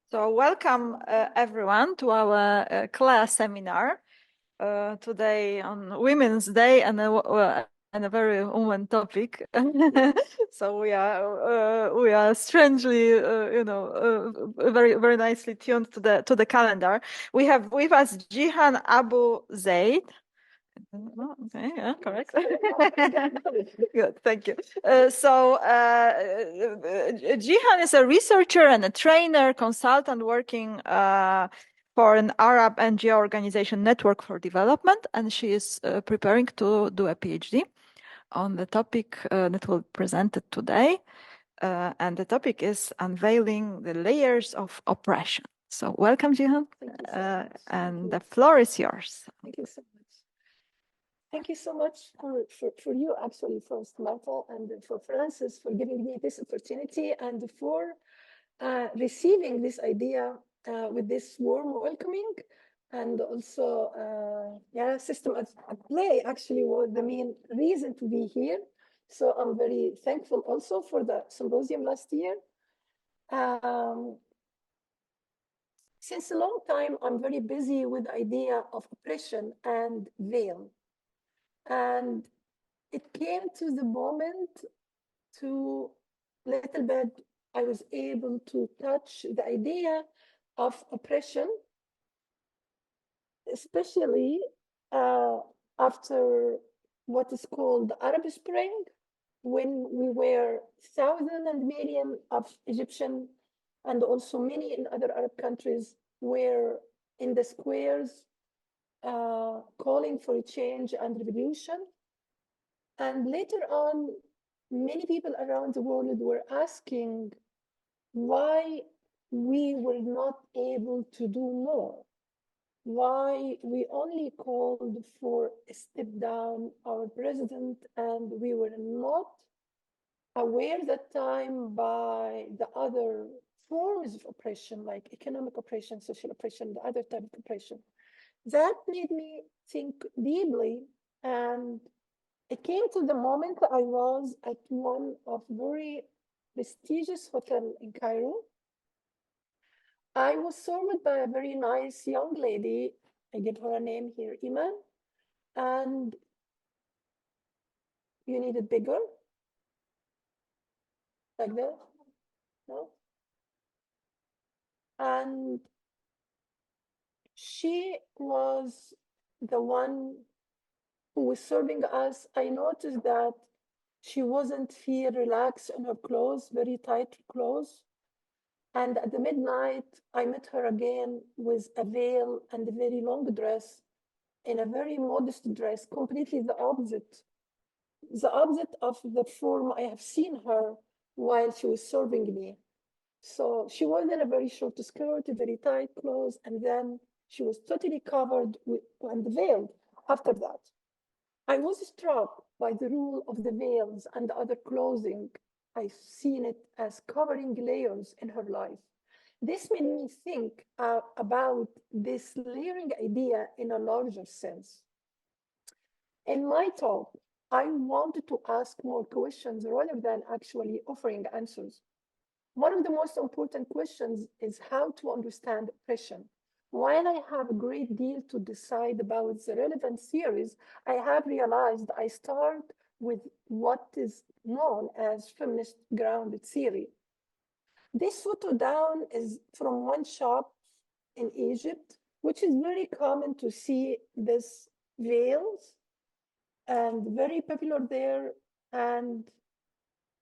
So welcome everyone to our CLEA seminar today on Women's Day and a very woman topic. So we are strangely very nicely tuned to the calendar. We have with us Gihan Abouzeid. Okay, yeah, correct. Good, thank you. Gihan is a researcher and a trainer, consultant working for an Arab NGO organization, Network for Development, and she is preparing to do a PhD on the topic that will be presented today. And the topic is unveiling the layers of oppression. So welcome, Gihan. And the floor is yours. Thank you so much. Thank you so much for you, actually, first, Martha, and for Francis for giving me this opportunity and for receiving this idea with this warm welcoming. And also, system at play actually was the main reason to be here. So I'm very thankful also for the symposium last year. Since a long time, I'm very busy with the idea of oppression and veil. And it came to the moment to little bit, I was able to touch the idea of oppression, especially after what is called the Arab Spring, when we were thousands and millions of Egyptian and also many in other Arab countries were in the squares calling for a change and revolution. And later on, many people around the world were asking why we were not able to do more, why we only called for a step down our president, and we were not aware that time by the other forms of oppression, like economic oppression, social oppression, the other type of oppression. That made me think deeply, and it came to the moment I was at one of very prestigious hotel in Cairo. I was served by a very nice young lady. I give her a name here, Iman. And you need it bigger? Like that? No? And she was the one who was serving us. I noticed that she wasn't feel relaxed in her clothes, very tight clothes. And at the midnight, I met her again with a veil and a very long dress, in a very modest dress, completely the opposite of the form I have seen her while she was serving me. So she was in a very short skirt, very tight clothes, and then she was totally covered and veiled after that. I was struck by the rule of the veils and the other clothing. I've seen it as covering layers in her life. This made me think about this layering idea in a larger sense. In my talk, I wanted to ask more questions rather than actually offering answers. One of the most important questions is how to understand oppression. While I have a great deal to decide about the relevant theories, I have realized I start with what is known as feminist grounded theory. This photo down is from one shop in Egypt, which is very common to see this veils and very popular there. And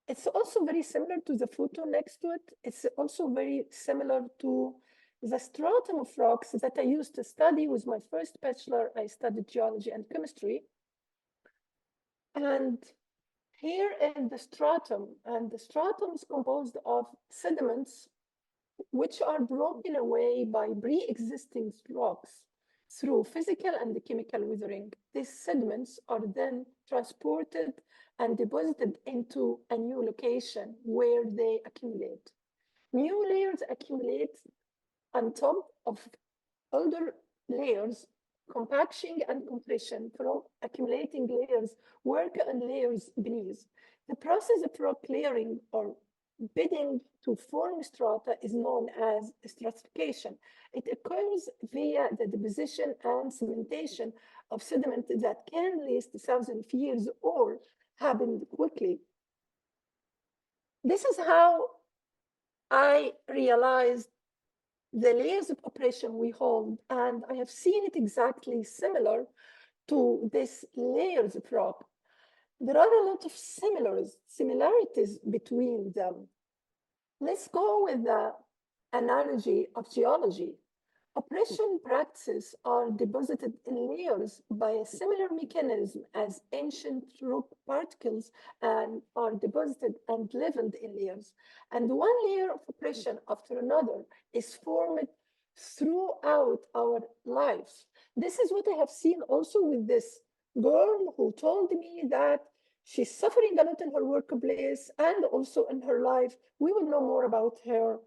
it's also very similar to the photo next to it. It's also very similar to the stratum of rocks that I used to study with my first bachelor. I studied geology and chemistry. And here is the stratum, and the stratum is composed of sediments which are broken away by pre-existing rocks through physical and chemical weathering. These sediments are then transported and deposited into a new location where they accumulate. New layers accumulate on top of older layers. Compaction and compression from accumulating layers work on layers beneath. The process of rock layering or bidding to form strata is known as stratification. It occurs via the deposition and cementation of sediment that can last thousands of years or happen quickly. This is how I realized the layers of oppression we hold, and I have seen it exactly similar to this layers of rock. There are a lot of similarities between them. Let's go with the analogy of geology. Oppression practices are deposited in layers by a similar mechanism as ancient rock particles and are deposited and leveled in layers. And one layer of oppression after another is formed throughout our lives. This is what I have seen also with this girl who told me that she's suffering a lot in her workplace and also in her life. We will know more about her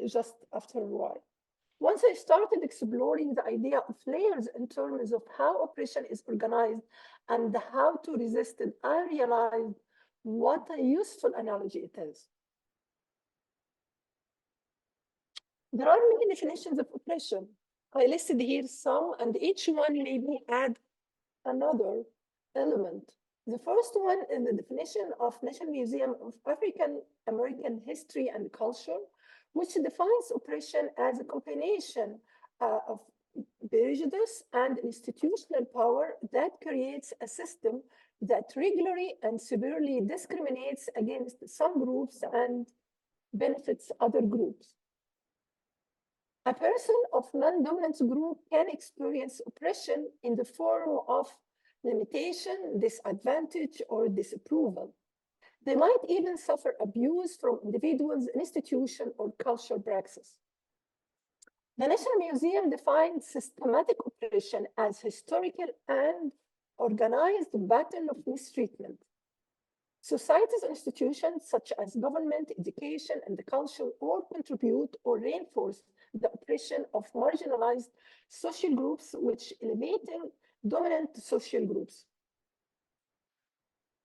just after a while. Once I started exploring the idea of layers in terms of how oppression is organized and how to resist it, I realized what a useful analogy it is. There are many definitions of oppression. I listed here some, and each one made me add another element. The first one is the definition of National Museum of African American History and Culture, which defines oppression as a combination of prejudice and institutional power that creates a system that regularly and severely discriminates against some groups and benefits other groups. A person of non-dominant group can experience oppression in the form of limitation, disadvantage, or disapproval. They might even suffer abuse from individuals, institution, or cultural praxis. The National Museum defines systematic oppression as historical and organized pattern of mistreatment. Society's institutions, such as government, education, and the culture, all contribute or reinforce the oppression of marginalized social groups, which elevating dominant social groups.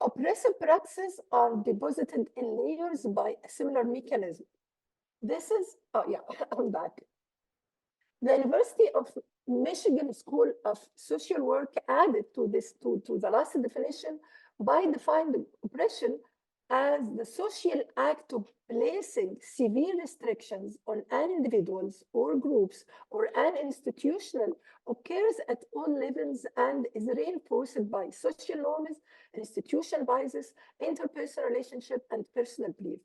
Oppressive practices are deposited in layers by a similar mechanism. This is, oh yeah, I'm back. The University of Michigan School of Social Work added to the last definition by defining oppression as the social act of placing severe restrictions on an individuals or groups or an institution occurs at all levels and is reinforced by social norms, institutional biases, interpersonal relationship, and personal belief.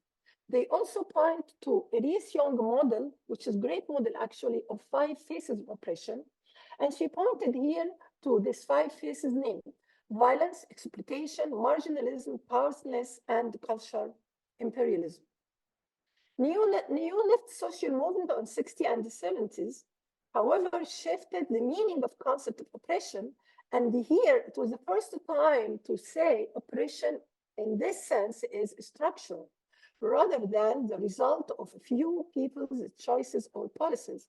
They also point to Elise Young model, which is a great model actually of 5 phases of oppression. And she pointed here to these 5 phases named violence, exploitation, marginalism, powerlessness, and cultural imperialism. Neo-left social movement on 60s and the 70s, however, shifted the meaning of concept of oppression. And here it was the first time to say oppression in this sense is structural, rather than the result of a few people's choices or policies.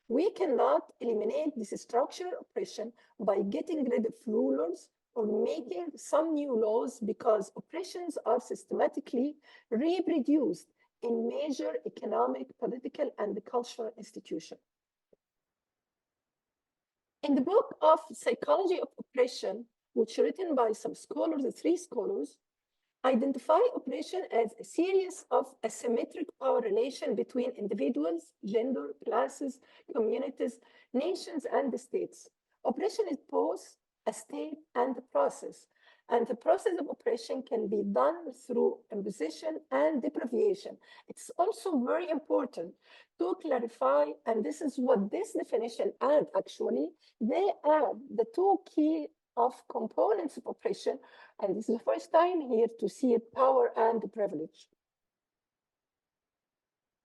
We cannot eliminate this structural oppression by getting rid of rulers or making some new laws because oppressions are systematically reproduced in major economic, political, and cultural institutions. In the book of Psychology of Oppression, which is written by some scholars, 3 scholars, identify oppression as a series of asymmetric power relation between individuals, gender, classes, communities, nations, and states. Oppression is both a state and a process. And the process of oppression can be done through imposition and deprivation. It's also very important to clarify, and this is what this definition adds actually, they add the 2 key of components of oppression, and this is the first time here to see it, power and privilege.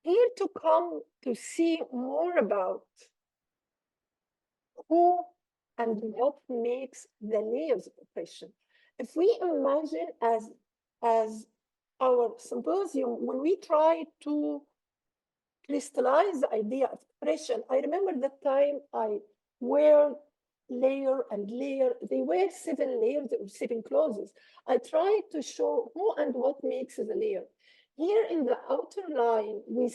Here to come to see more about who and what makes the layers of oppression. If we imagine as our symposium, when we try to crystallize the idea of oppression, I remember that time I wear layer and layer. They wear 7 layers or 7 clauses. I tried to show who and what makes the layer. Here in the outer line, we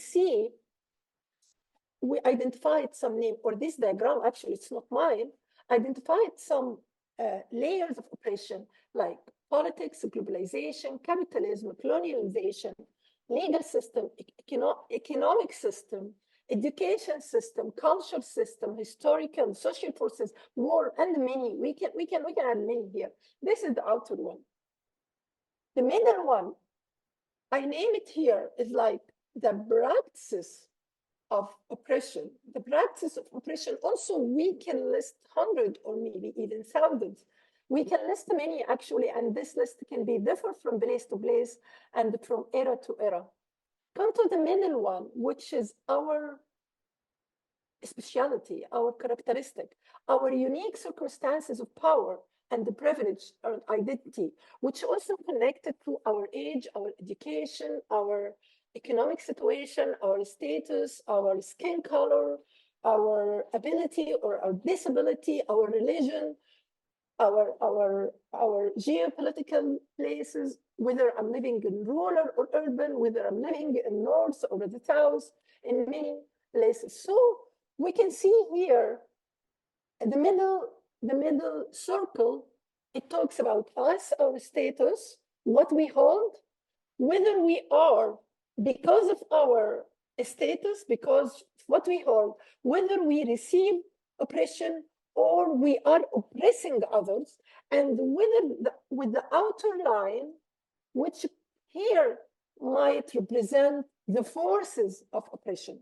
identified some name, or this diagram, actually, it's not mine, identified some layers of oppression like politics, globalization, capitalism, colonialization, legal system, economic system, education system, cultural system, historical, social forces, war, and many. We can add many here. This is the outer one. The middle one, I name it here, is like the practices of oppression. The practice of oppression, also we can list hundreds or maybe even thousands. We can list many actually, and this list can be different from place to place and from era to era. Come to the middle one, which is our speciality, our characteristic, our unique circumstances of power and the privilege or identity, which also connected to our age, our education, our economic situation, our status, our skin color, our ability or our disability, our religion, our geopolitical places, whether I'm living in rural or urban, whether I'm living in north or the south, in many places. So we can see here the middle circle, it talks about us, our status, what we hold, whether we are, because of our status, because what we hold, whether we receive oppression or we are oppressing others, and whether with the outer line, which here might represent the forces of oppression.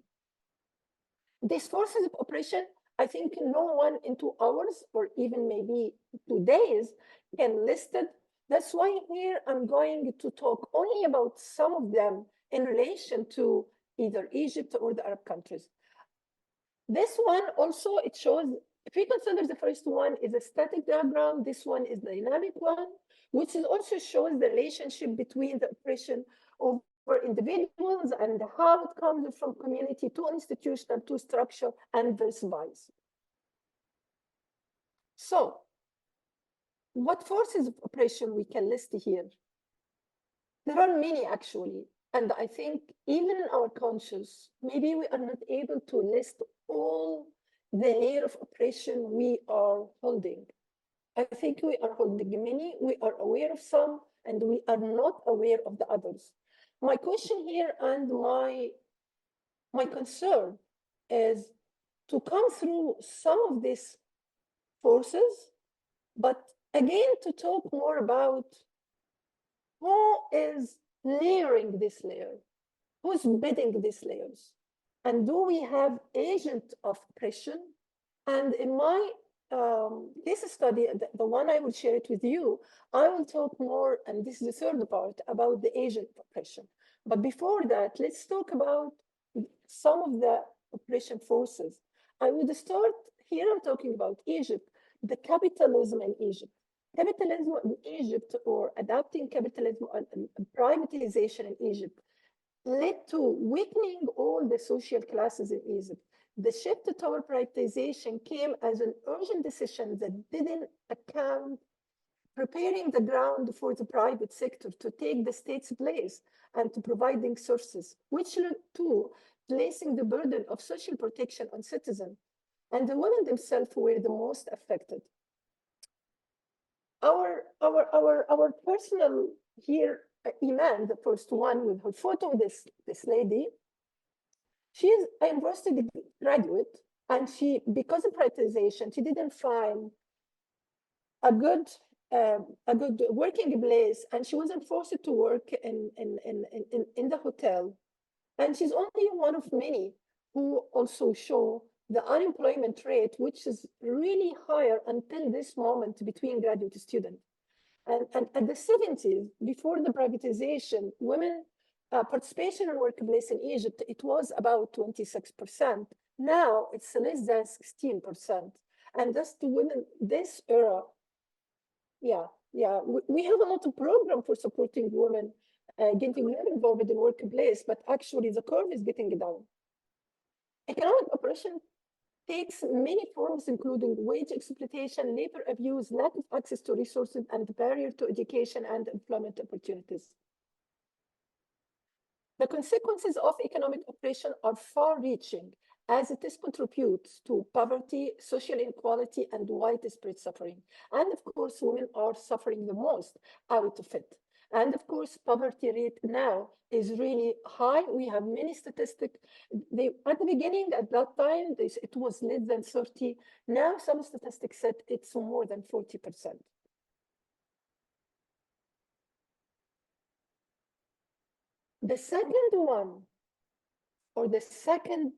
These forces of oppression, I think no one in 2 hours or even maybe 2 days can list it. That's why here I'm going to talk only about some of them in relation to either Egypt or the Arab countries. This one also, it shows, if we consider the first one is a static diagram, this one is the dynamic one, which is also shows the relationship between the oppression of for individuals and how it comes from community to institutional to structure and vice versa. So, what forces of oppression we can list here? There are many actually, and I think even in our conscious, maybe we are not able to list all the layer of oppression we are holding. I think we are holding many, we are aware of some, and we are not aware of the others. My question here and my concern is to come through some of these forces, but again, to talk more about who is layering this layer, who's bidding these layers, and do we have agent of oppression? And in my case study, the one I will share it with you, I will talk more, and this is the third part, about the agent of oppression. But before that, let's talk about some of the oppression forces. I would start here, I'm talking about Egypt, the capitalism in Egypt. Capitalism in Egypt, or adapting capitalism and privatization in Egypt, led to weakening all the social classes in Egypt. The shift toward privatization came as an urgent decision that didn't account preparing the ground for the private sector to take the state's place and to providing sources, which led to placing the burden of social protection on citizens. And the women themselves were the most affected. Our personal here, Iman, the first one with her photo, this lady, she is a university graduate, and she, because of privatization, she didn't find a good working place, and she wasn't forced to work in the hotel. And she's only one of many who also show the unemployment rate, which is really higher until this moment between graduate students. And at the 70s, before the privatization, women participation in workplace in Egypt, it was about 26%. Now it's less than 16%. And that's the women, this era, yeah, we have a lot of program for supporting women getting more involved in workplace, but actually the curve is getting down. Economic oppression takes many forms, including wage exploitation, labor abuse, lack of access to resources, and barrier to education and employment opportunities. The consequences of economic oppression are far-reaching, as it contributes to poverty, social inequality, and widespread suffering. And of course, women are suffering the most out of it. And of course, poverty rate now is really high. We have many statistics. At the beginning, at that time, it was less than 30. Now, some statistics said it's more than 40%. The second one, or the second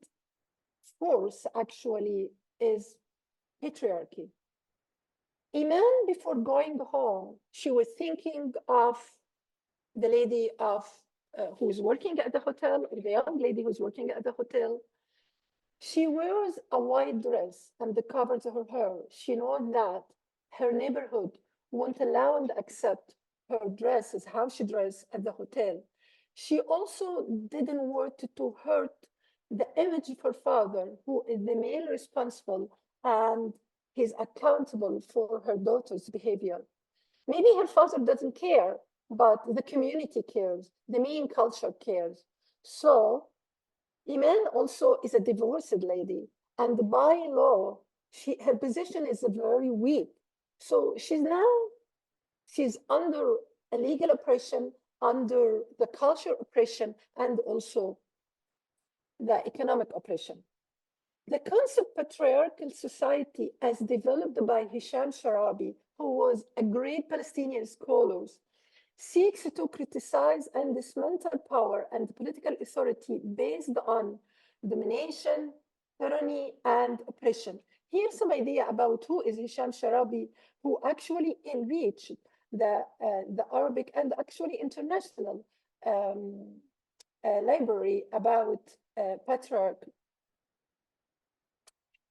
force actually, is patriarchy. Iman, before going home, she was thinking of the lady of who's working at the hotel, or the young lady who's working at the hotel. She wears a white dress and covers her hair. She knows that her neighborhood won't allow and accept her dress as how she dressed at the hotel. She also didn't want to hurt the image of her father, who is the male responsible and he's accountable for her daughter's behavior. Maybe her father doesn't care, but the community cares, the main culture cares. So Iman also is a divorced lady, and by law, her position is very weak. So she's under a legal oppression, under the culture oppression, and also the economic oppression. The concept patriarchal society, as developed by Hisham Sharabi, who was a great Palestinian scholar, seeks to criticize and dismantle power and political authority based on domination, tyranny, and oppression. Here's some idea about who is Hisham Sharabi, who actually enriched the Arabic and actually international library about patriarchy.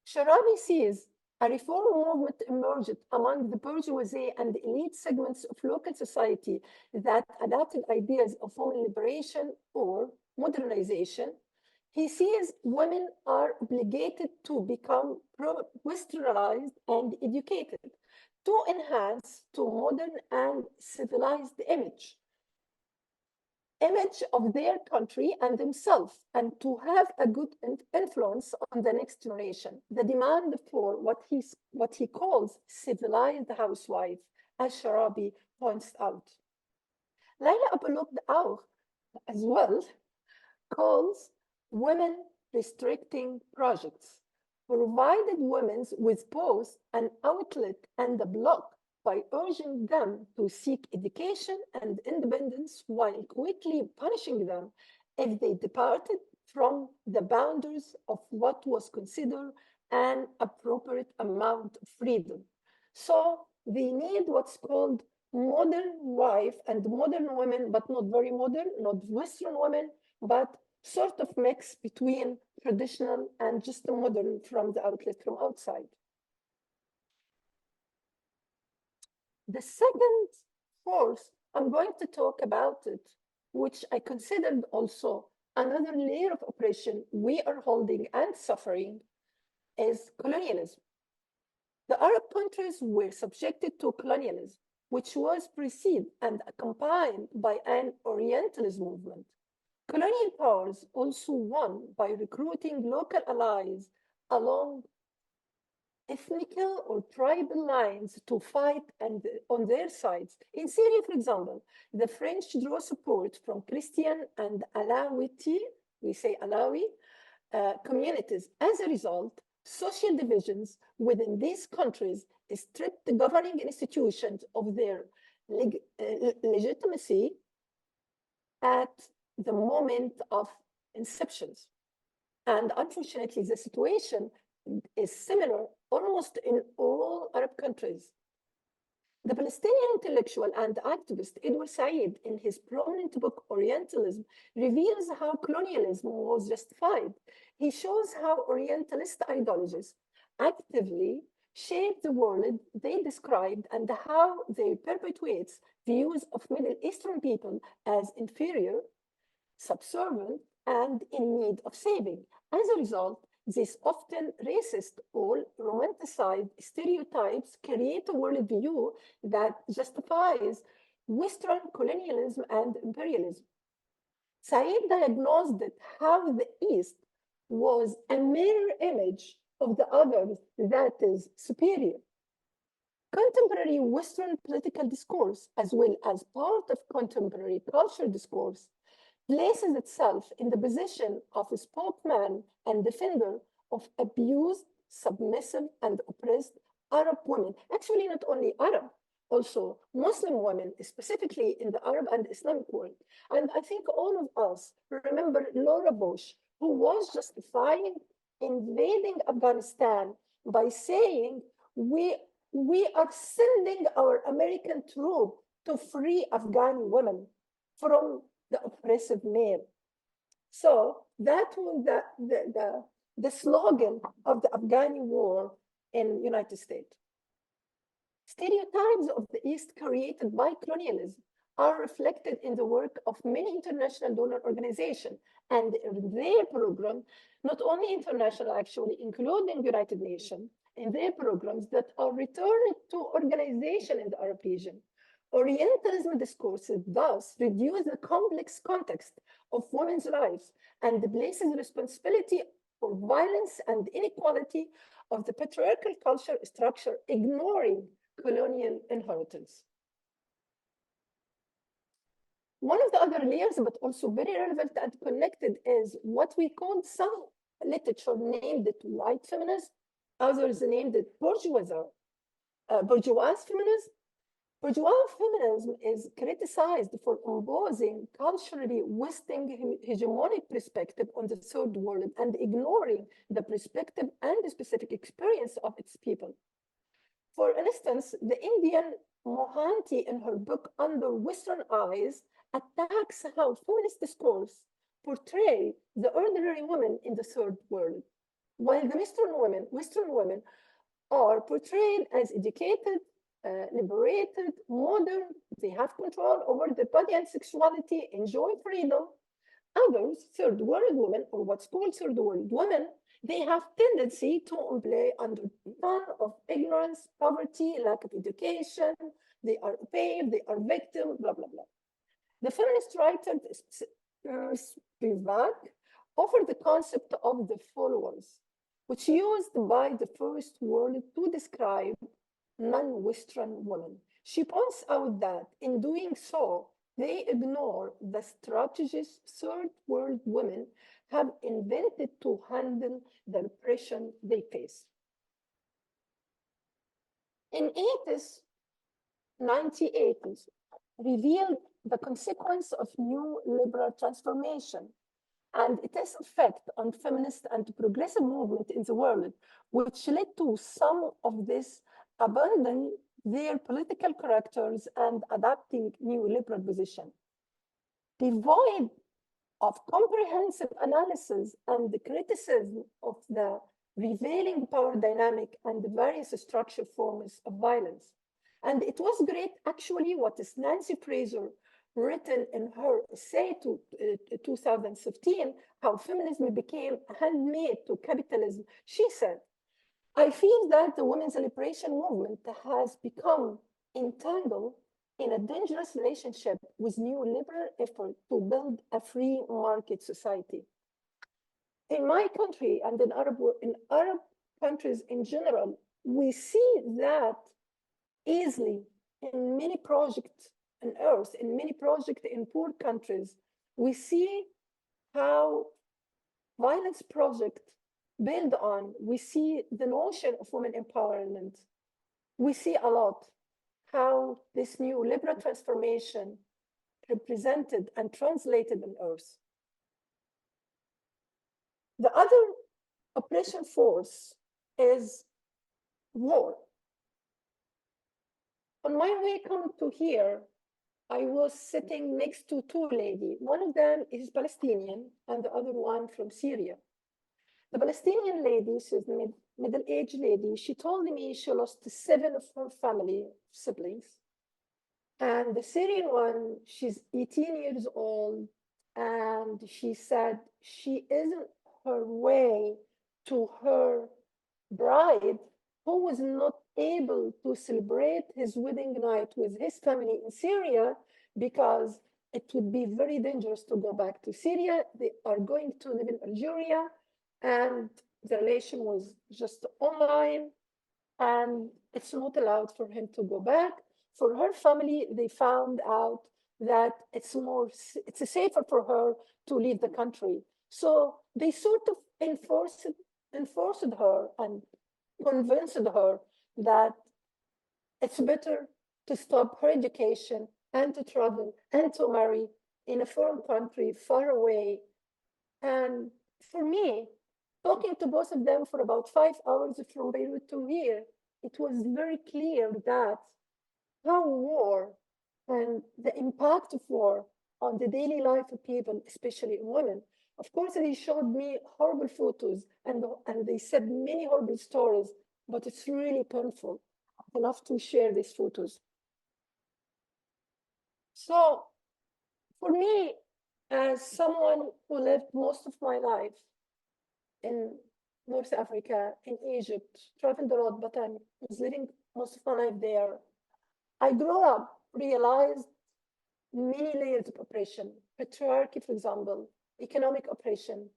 Sharabi sees a reform movement emerged among the bourgeoisie and elite segments of local society that adopted ideas of women liberation or modernization. He sees women are obligated to become westernized and educated to enhance to modern and civilized image of their country and themselves, and to have a good influence on the next generation. The demand for what he calls civilized housewife, as Sharabi points out. Laila Abouzeid as well calls women restricting projects, provided women with both an outlet and a block by urging them to seek education and independence while quickly punishing them if they departed from the boundaries of what was considered an appropriate amount of freedom. So they need what's called modern wife and modern women, but not very modern, not Western women, but sort of mix between traditional and just modern from the outlet from outside. The second force, I'm going to talk about it, which I considered also another layer of oppression we are holding and suffering, is colonialism. The Arab countries were subjected to colonialism, which was preceded and accompanied by an Orientalist movement. Colonial powers also won by recruiting local allies along ethnical or tribal lines to fight and on their sides. In Syria, for example, the French draw support from Christian and Alawite, we say Alawi, communities. As a result, social divisions within these countries stripped the governing institutions of their legitimacy at the moment of inceptions. And unfortunately, the situation is similar almost in all Arab countries. The Palestinian intellectual and activist Edward Said, in his prominent book Orientalism, reveals how colonialism was justified. He shows how Orientalist ideologies actively shaped the world they described and how they perpetuate views of Middle Eastern people as inferior, subservient, and in need of saving. As a result, these often racist or romanticized stereotypes create a worldview that justifies Western colonialism and imperialism. Said diagnosed it how the East was a mirror image of the others that is superior. Contemporary Western political discourse, as well as part of contemporary cultural discourse, places itself in the position of a spokesman and defender of abused, submissive, and oppressed Arab women. Actually, not only Arab, also Muslim women, specifically in the Arab and Islamic world. And I think all of us remember Laura Bush, who was justifying invading Afghanistan by saying, we are sending our American troop to free Afghani women from the oppressive male. So that was the slogan of the Afghani war in United States. Stereotypes of the East created by colonialism are reflected in the work of many international donor organizations and in their program, not only international actually, including United Nations, in their programs that are returned to organization in the Arab region. Orientalism discourses thus reduce the complex context of women's lives and places responsibility for violence and inequality of the patriarchal culture structure, ignoring colonial inheritance. One of the other layers, but also very relevant and connected, is what we call some literature named it white feminism, others named it bourgeois feminism. Bourgeois feminism is criticized for imposing culturally Western hegemonic perspective on the third world and ignoring the perspective and the specific experience of its people. For instance, the Indian Mohanty in her book Under Western Eyes attacks how feminist discourse portray the ordinary woman in the third world, while the Western women are portrayed as educated, liberated, modern, they have control over their body and sexuality, enjoy freedom. Others, third world women, or what's called third world women, they have tendency to play under the ban of ignorance, poverty, lack of education, they are paid, they are victim, blah, blah, blah. The feminist writer Spivak offered the concept of the followers, which used by the first world to describe non-Western women. She points out that in doing so, they ignore the strategies third world women have invented to handle the repression they face. In 1980s, revealed the consequence of new liberal transformation and its effect on feminist and progressive movement in the world, which led to some of this abandoning their political characters and adopting new liberal position. Devoid of comprehensive analysis and the criticism of the revealing power dynamic and the various structural forms of violence. And it was great, actually, what is Nancy Fraser written in her essay to 2015, How Feminism Became a Handmaid to Capitalism. She said, I feel that the women's liberation movement has become entangled in a dangerous relationship with new liberal effort to build a free market society. In my country and in Arab countries in general, we see that easily in many projects on earth, in many projects in poor countries. We see how violence projects build on, we see the notion of women empowerment. We see a lot how this new liberal transformation represented and translated on earth. The other oppression force is war. On my way coming to here, I was sitting next to two ladies. One of them is Palestinian and the other one from Syria. The Palestinian lady, she's a middle-aged lady, she told me she lost 7 of her family siblings. And the Syrian one, she's 18 years old, and she said she isn't her way to her bride who was not able to celebrate his wedding night with his family in Syria because it would be very dangerous to go back to Syria. They are going to live in Algeria, and the relation was just online, and it's not allowed for him to go back. For her family, they found out that it's safer for her to leave the country. So they sort of enforced her and convinced her that it's better to stop her education and to travel and to marry in a foreign country far away. And for me, talking to both of them for about 5 hours from Beirut to here, it was very clear that how war and the impact of war on the daily life of people, especially women. Of course, they showed me horrible photos and they said many horrible stories, but it's really painful enough to share these photos. So for me, as someone who lived most of my life in North Africa, in Egypt, traveled a lot, but I was living most of my life there. I grew up, realized many layers of oppression, patriarchy, for example, economic oppression,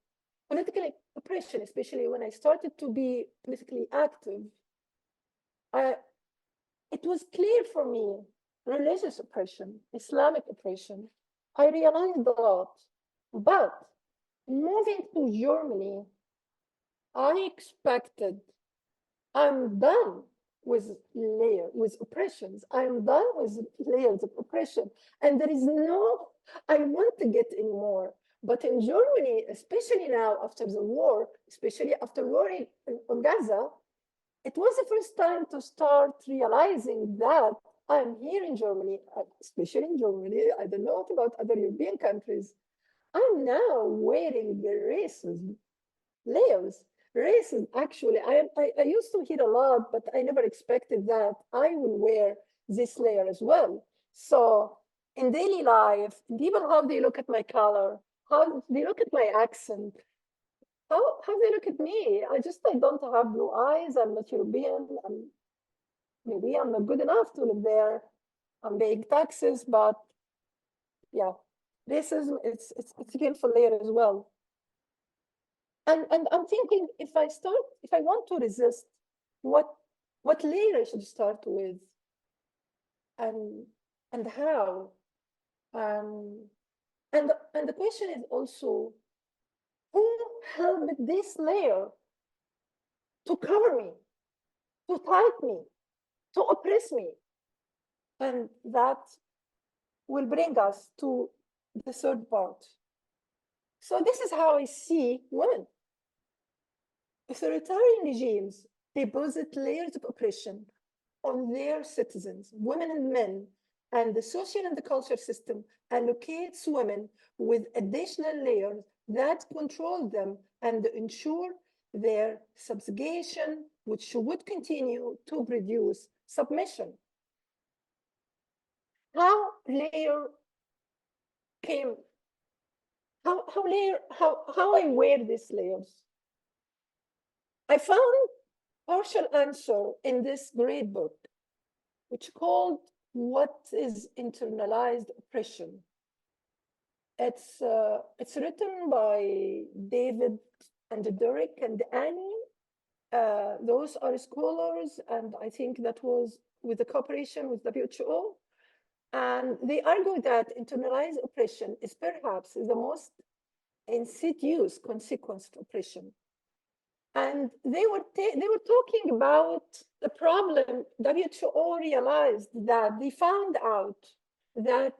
political oppression, especially when I started to be politically active. It was clear for me, religious oppression, Islamic oppression. I realized a lot. But moving to Germany, I expected I'm done with oppressions. I'm done with layers of oppression. And there is no, I want to get any more. But in Germany, especially now after the war, especially after war in Gaza, it was the first time to start realizing that I'm here in Germany, especially in Germany. I don't know about other European countries. I'm now wearing the racism layers. Racism, actually, I used to hear a lot, but I never expected that I will wear this layer as well. So in daily life, people, how they look at my color, how they look at my accent, how they look at me. I don't have blue eyes. I'm not European. Maybe I'm not good enough to live there. I'm paying taxes, but yeah, racism, it's a painful layer as well. And I'm thinking if I want to resist, what layer I should start with, and how, um, and the question is also who helped this layer to cover me, to tight me, to oppress me, and that will bring us to the third part. So this is how I see women. Authoritarian regimes deposit layers of oppression on their citizens, women and men, and the social and the culture system allocates women with additional layers that control them and ensure their subjugation, which would continue to produce submission. How layer came, how I wear these layers? I found partial answer in this great book, which called What is Internalized Oppression? It's written by David and Derek and Annie. Those are scholars, and I think that was with the cooperation with WHO. And they argue that internalized oppression is perhaps the most insidious consequence of oppression. And they were talking about the problem. WHO realized that they found out that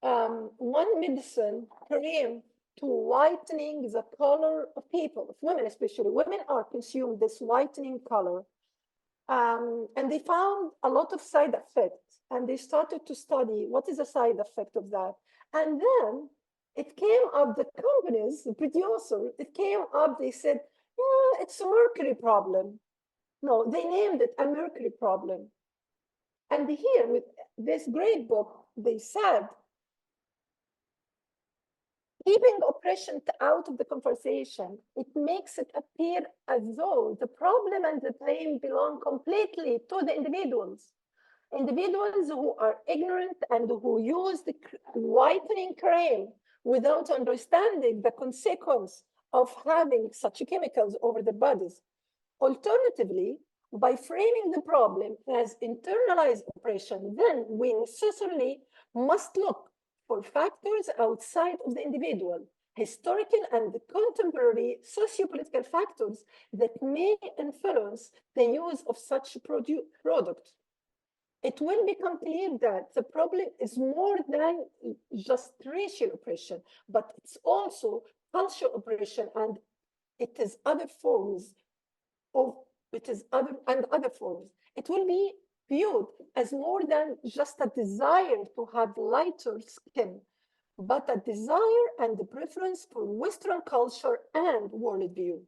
one medicine came to whitening the color of people, of women especially. Women are consumed this whitening color. And they found a lot of side effects. And they started to study what is the side effect of that. And then it came up, the companies, the producers, it came up, they said, yeah, it's a mercury problem. No, they named it a mercury problem. And here, with this great book, they said, keeping oppression out of the conversation, it makes it appear as though the problem and the blame belong completely to the individuals. Individuals who are ignorant and who use the whitening cream without understanding the consequence of having such chemicals over their bodies. Alternatively, by framing the problem as internalized oppression, then we necessarily must look for factors outside of the individual, historical and contemporary sociopolitical factors that may influence the use of such product. It will become clear that the problem is more than just racial oppression, but it's also cultural oppression, and it is other forms of other forms. It will be viewed as more than just a desire to have lighter skin, but a desire and a preference for Western culture and worldview.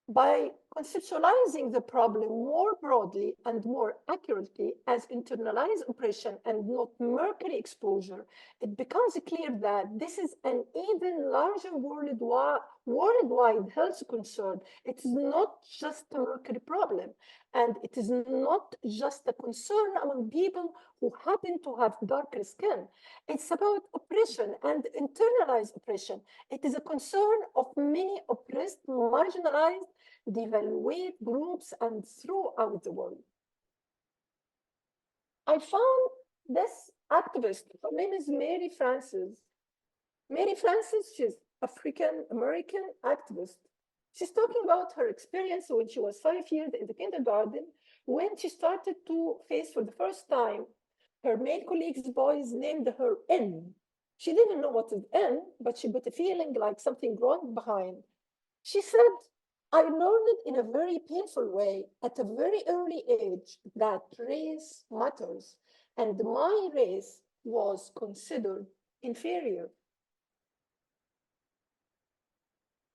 By conceptualizing the problem more broadly and more accurately as internalized oppression and not mercury exposure, it becomes clear that this is an even larger worldwide health concern. It is not just a mercury problem, and it is not just a concern among people who happen to have darker skin. It's about oppression and internalized oppression. It is a concern of many oppressed, marginalized, devalued groups and throughout the world. I found this activist, her name is Mary Frances. Mary Frances, she's African American activist. She's talking about her experience when she was 5 years in the kindergarten, when she started to face for the first time her male colleagues' boys named her N. She didn't know what is N, but she got a feeling like something wrong behind. She said, I learned in a very painful way at a very early age that race matters, and my race was considered inferior.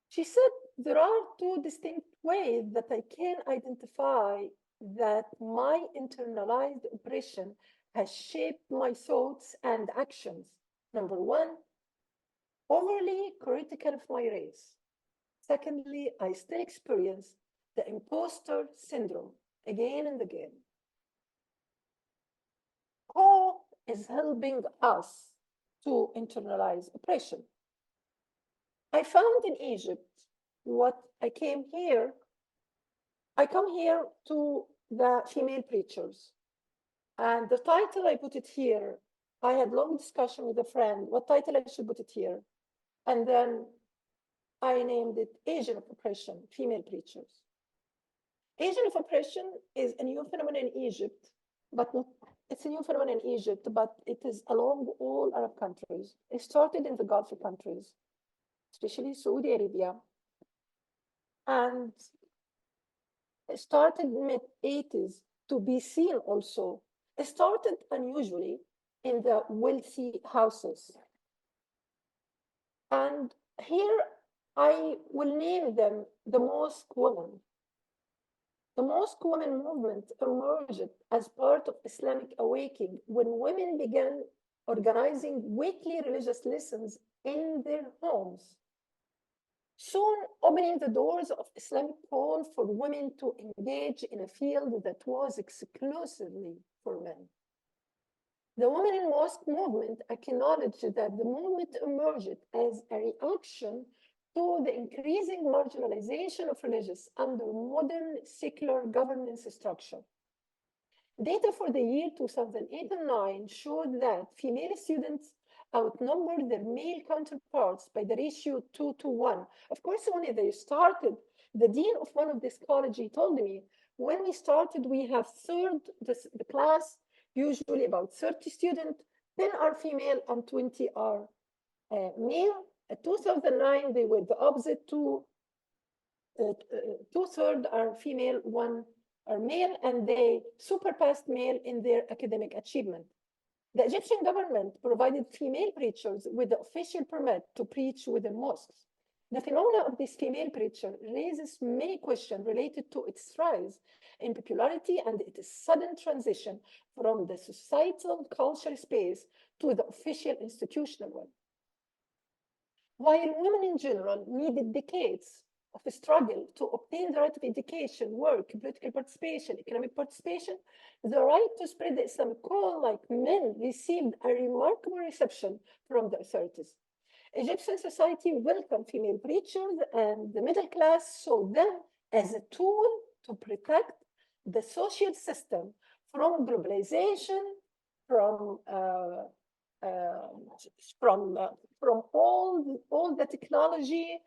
She said, there are two distinct ways that I can identify that my internalized oppression has shaped my thoughts and actions. Number one, overly critical of my race. Secondly, I still experience the imposter syndrome again and again. Who is helping us to internalize oppression? I found in Egypt what I come here to the female preachers. And the title I put it here, I had long discussion with a friend, what title I should put it here. And then I named it Asian of Oppression, Female Preachers. Asian of oppression is a new phenomenon in Egypt, but not, it's a new phenomenon in Egypt, but it is along all Arab countries. It started in the Gulf countries, especially Saudi Arabia, and it started mid-80s to be seen also. It started unusually in the wealthy houses. And here I will name them the mosque women. The mosque women movement emerged as part of Islamic awakening when women began organizing weekly religious lessons in their homes, soon opening the doors of Islamic call for women to engage in a field that was exclusively for men. The Women in Mosque movement acknowledged that the movement emerged as a reaction to the increasing marginalization of religious under modern secular governance structure. Data for the year 2008 and 9 showed that female students outnumbered their male counterparts by the ratio 2 to 1. Of course, when they started, the dean of one of these colleges told me, when we started, we have the class, usually about 30 students, 10 are female and 20 are male. At 2009, they were the opposite. Two-thirds are female, one are male, and they surpassed male in their academic achievement. The Egyptian government provided female preachers with the official permit to preach within mosques. The phenomena of this female preacher raises many questions related to its rise in popularity and its sudden transition from the societal cultural space to the official institutional one. While women in general needed decades of a struggle to obtain the right of education, work, political participation, economic participation, the right to spread the Islamic call like men received a remarkable reception from the authorities. Egyptian society welcomed female preachers, and the middle class saw them as a tool to protect the social system from globalization, from uh, from all the technology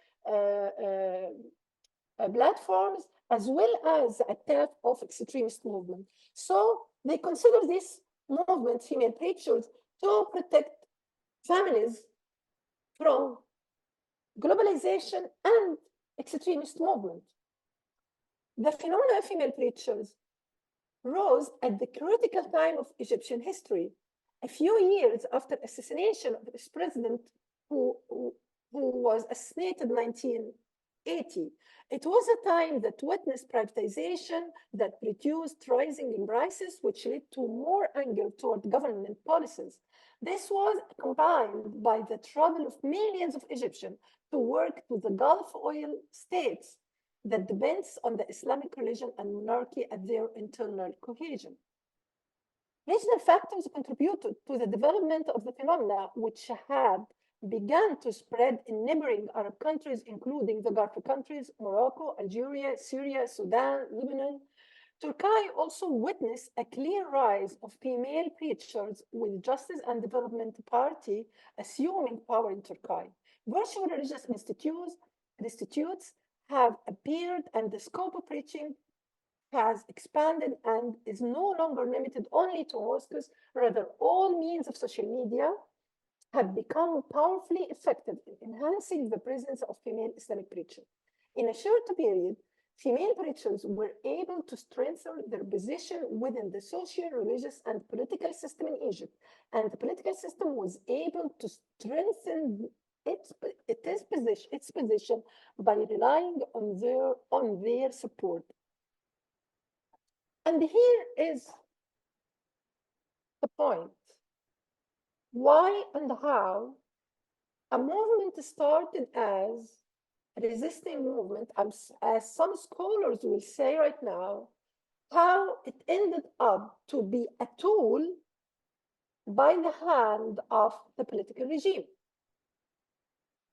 platforms, as well as the attack of extremist movement. So they consider this movement, female preachers, to protect families from globalization and extremist movement. The phenomenon of female preachers rose at the critical time of Egyptian history, a few years after assassination of this president who, who, who was assassinated in 1980. It was a time that witnessed privatization, that produced rising prices, which led to more anger toward government policies. This was combined by the travel of millions of Egyptians to work to the Gulf oil states that depends on the Islamic religion and monarchy at their internal cohesion. Regional factors contributed to the development of the phenomena, which had began to spread in neighboring Arab countries, including the Gulf countries, Morocco, Algeria, Syria, Sudan, Lebanon. Turkey also witnessed a clear rise of female preachers, with Justice and Development Party assuming power in Turkey. Virtual religious institutes have appeared, and the scope of preaching has expanded and is no longer limited only to mosques. Rather, all means of social media have become powerfully effective in enhancing the presence of female Islamic preachers. In a short period, female preachers were able to strengthen their position within the social, religious, and political system in Egypt, and the political system was able to strengthen its position by relying on their support. And here is the point. Why and how a movement started as a resisting movement, as some scholars will say right now, how it ended up to be a tool by the hand of the political regime.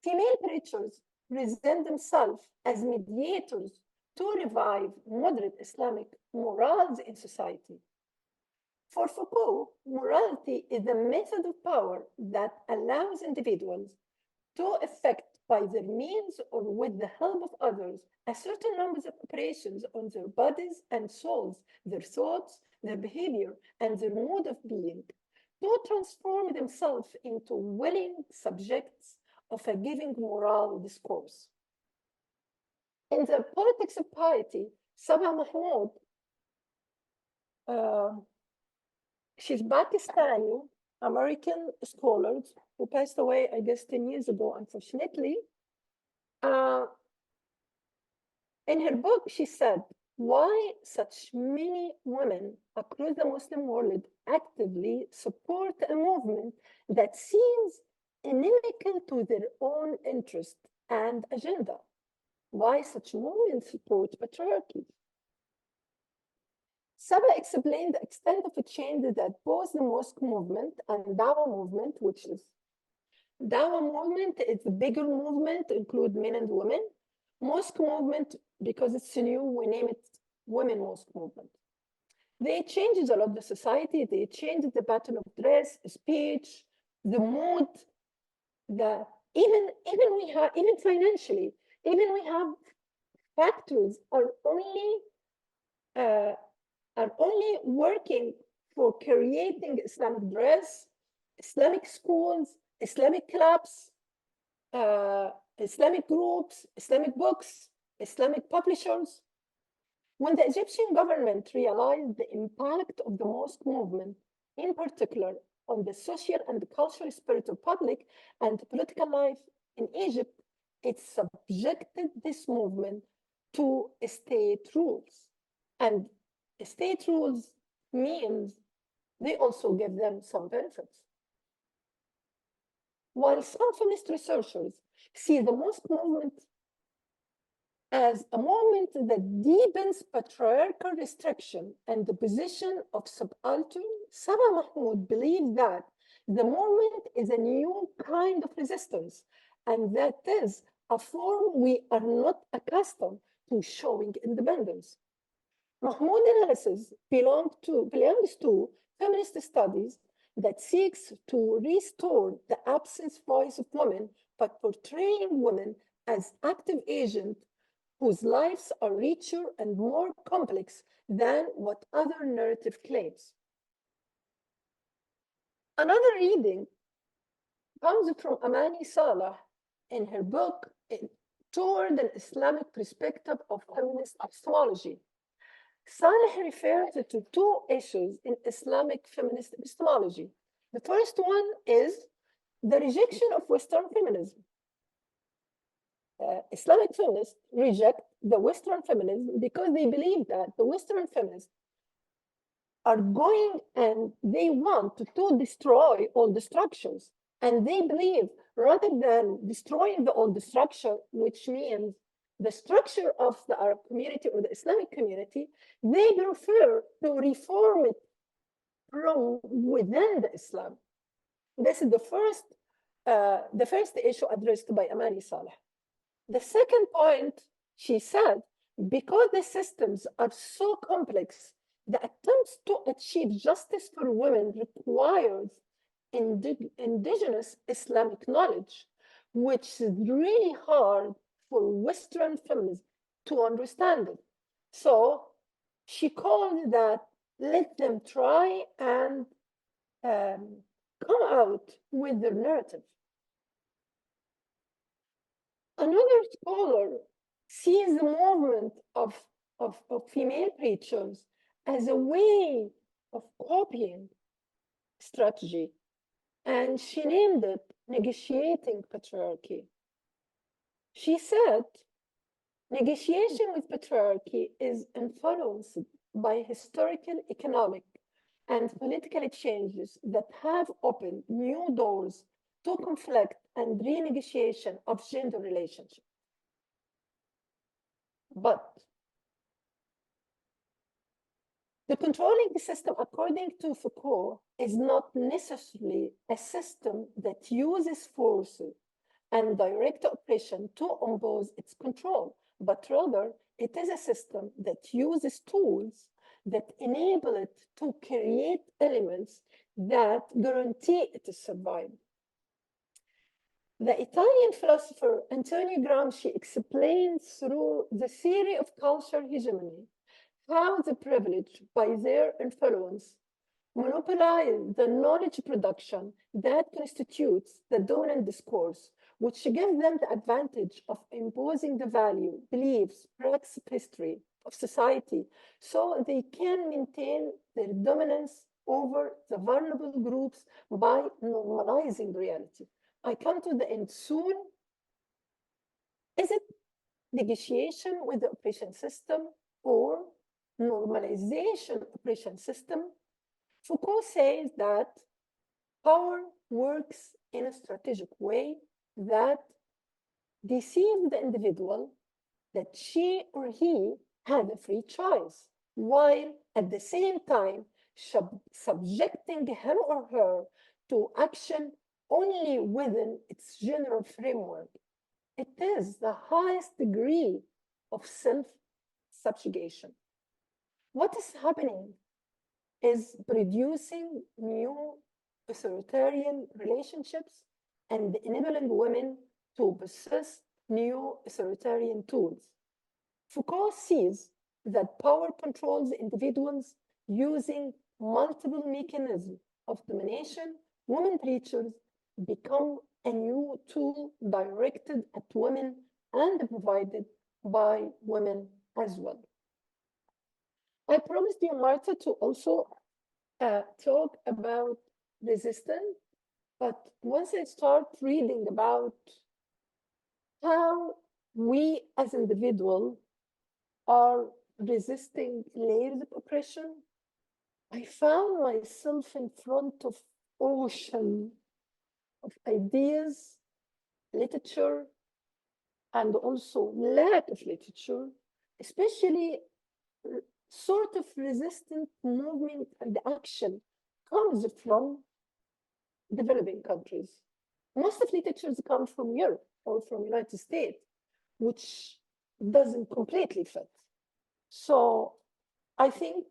Female preachers present themselves as mediators to revive moderate Islamic morals in society. For Foucault, morality is the method of power that allows individuals to effect by their means or with the help of others a certain number of operations on their bodies and souls, their thoughts, their behavior, and their mode of being, to transform themselves into willing subjects of a given moral discourse. In the Politics of Piety, Sabah Mahmood, she's Pakistani American scholar who passed away, I guess, 10 years ago, unfortunately. In her book, she said, why such many women across the Muslim world actively support a movement that seems inimical to their own interest and agenda? Why such movements support patriarchy? Saba explained the extent of a change that both the mosque movement and Dawa movement, which is Dawa movement is a bigger movement, include men and women. Mosque movement, because it's new, we name it Women Mosque Movement. They changed a lot of the society. They changed the pattern of dress, speech, the mood, even financially, even we have factories are only working for creating Islamic dress, Islamic schools, Islamic clubs, Islamic groups, Islamic books, Islamic publishers. When the Egyptian government realized the impact of the mosque movement, in particular on the social and cultural spirit of public and political life in Egypt, it subjected this movement to state rules. And state rules means they also give them some benefits. While some feminist researchers see the mosque movement as a moment that deepens patriarchal restriction and the position of subaltern. Saba Mahmoud believed that the moment is a new kind of resistance, and that is a form we are not accustomed to showing independence. Mahmoud analysis belongs to feminist studies that seeks to restore the absent voice of women by portraying women as active agents whose lives are richer and more complex than what other narrative claims. Another reading comes from Amani Salah in her book Toward an Islamic Perspective of Feminist Epistemology. Saleh refers to two issues in Islamic feminist epistemology. The first one is the rejection of Western feminism. Islamic feminists reject the Western feminism because they believe that the Western feminists are going and they want to destroy all the structures. And they believe rather than destroying the old structure, which means the structure of the Arab community or the Islamic community, they prefer to reform it from within the Islam. This is the first issue addressed by Amani Saleh. The second point, she said, because the systems are so complex, the attempts to achieve justice for women requires indigenous Islamic knowledge, which is really hard for Western feminism to understand it. So she called that, let them try and come out with their narrative. Another scholar sees the movement of female preachers as a way of copying strategy, and she named it negotiating patriarchy. She said, negotiation with patriarchy is influenced by historical, economic, and political changes that have opened new doors to conflict and renegotiation of gender relationships. But the controlling system, according to Foucault, is not necessarily a system that uses force and direct oppression to impose its control, but rather it is a system that uses tools that enable it to create elements that guarantee its survival. The Italian philosopher Antonio Gramsci explains through the theory of cultural hegemony how the privileged, by their influence, monopolize the knowledge production that constitutes the dominant discourse, which gives them the advantage of imposing the value, beliefs, practice, history of society, so they can maintain their dominance over the vulnerable groups by normalizing reality. I come to the end soon. Is it negotiation with the oppression system or normalization oppression system? Foucault says that power works in a strategic way that deceives the individual that she or he had a free choice, while at the same time subjecting him or her to action only within its general framework. It is the highest degree of self-subjugation. What is happening is producing new authoritarian relationships and enabling women to possess new authoritarian tools. Foucault sees that power controls individuals using multiple mechanisms of domination. Women preachers become a new tool directed at women and provided by women as well. I promised you, Martha, to also talk about resistance, but once I start reading about how we as individuals are resisting layers of oppression, I found myself in front of ocean of ideas, literature, and also lack of literature, especially sort of resistant movement and action comes from developing countries. Most of literatures come from Europe or from United States, which doesn't completely fit. So I think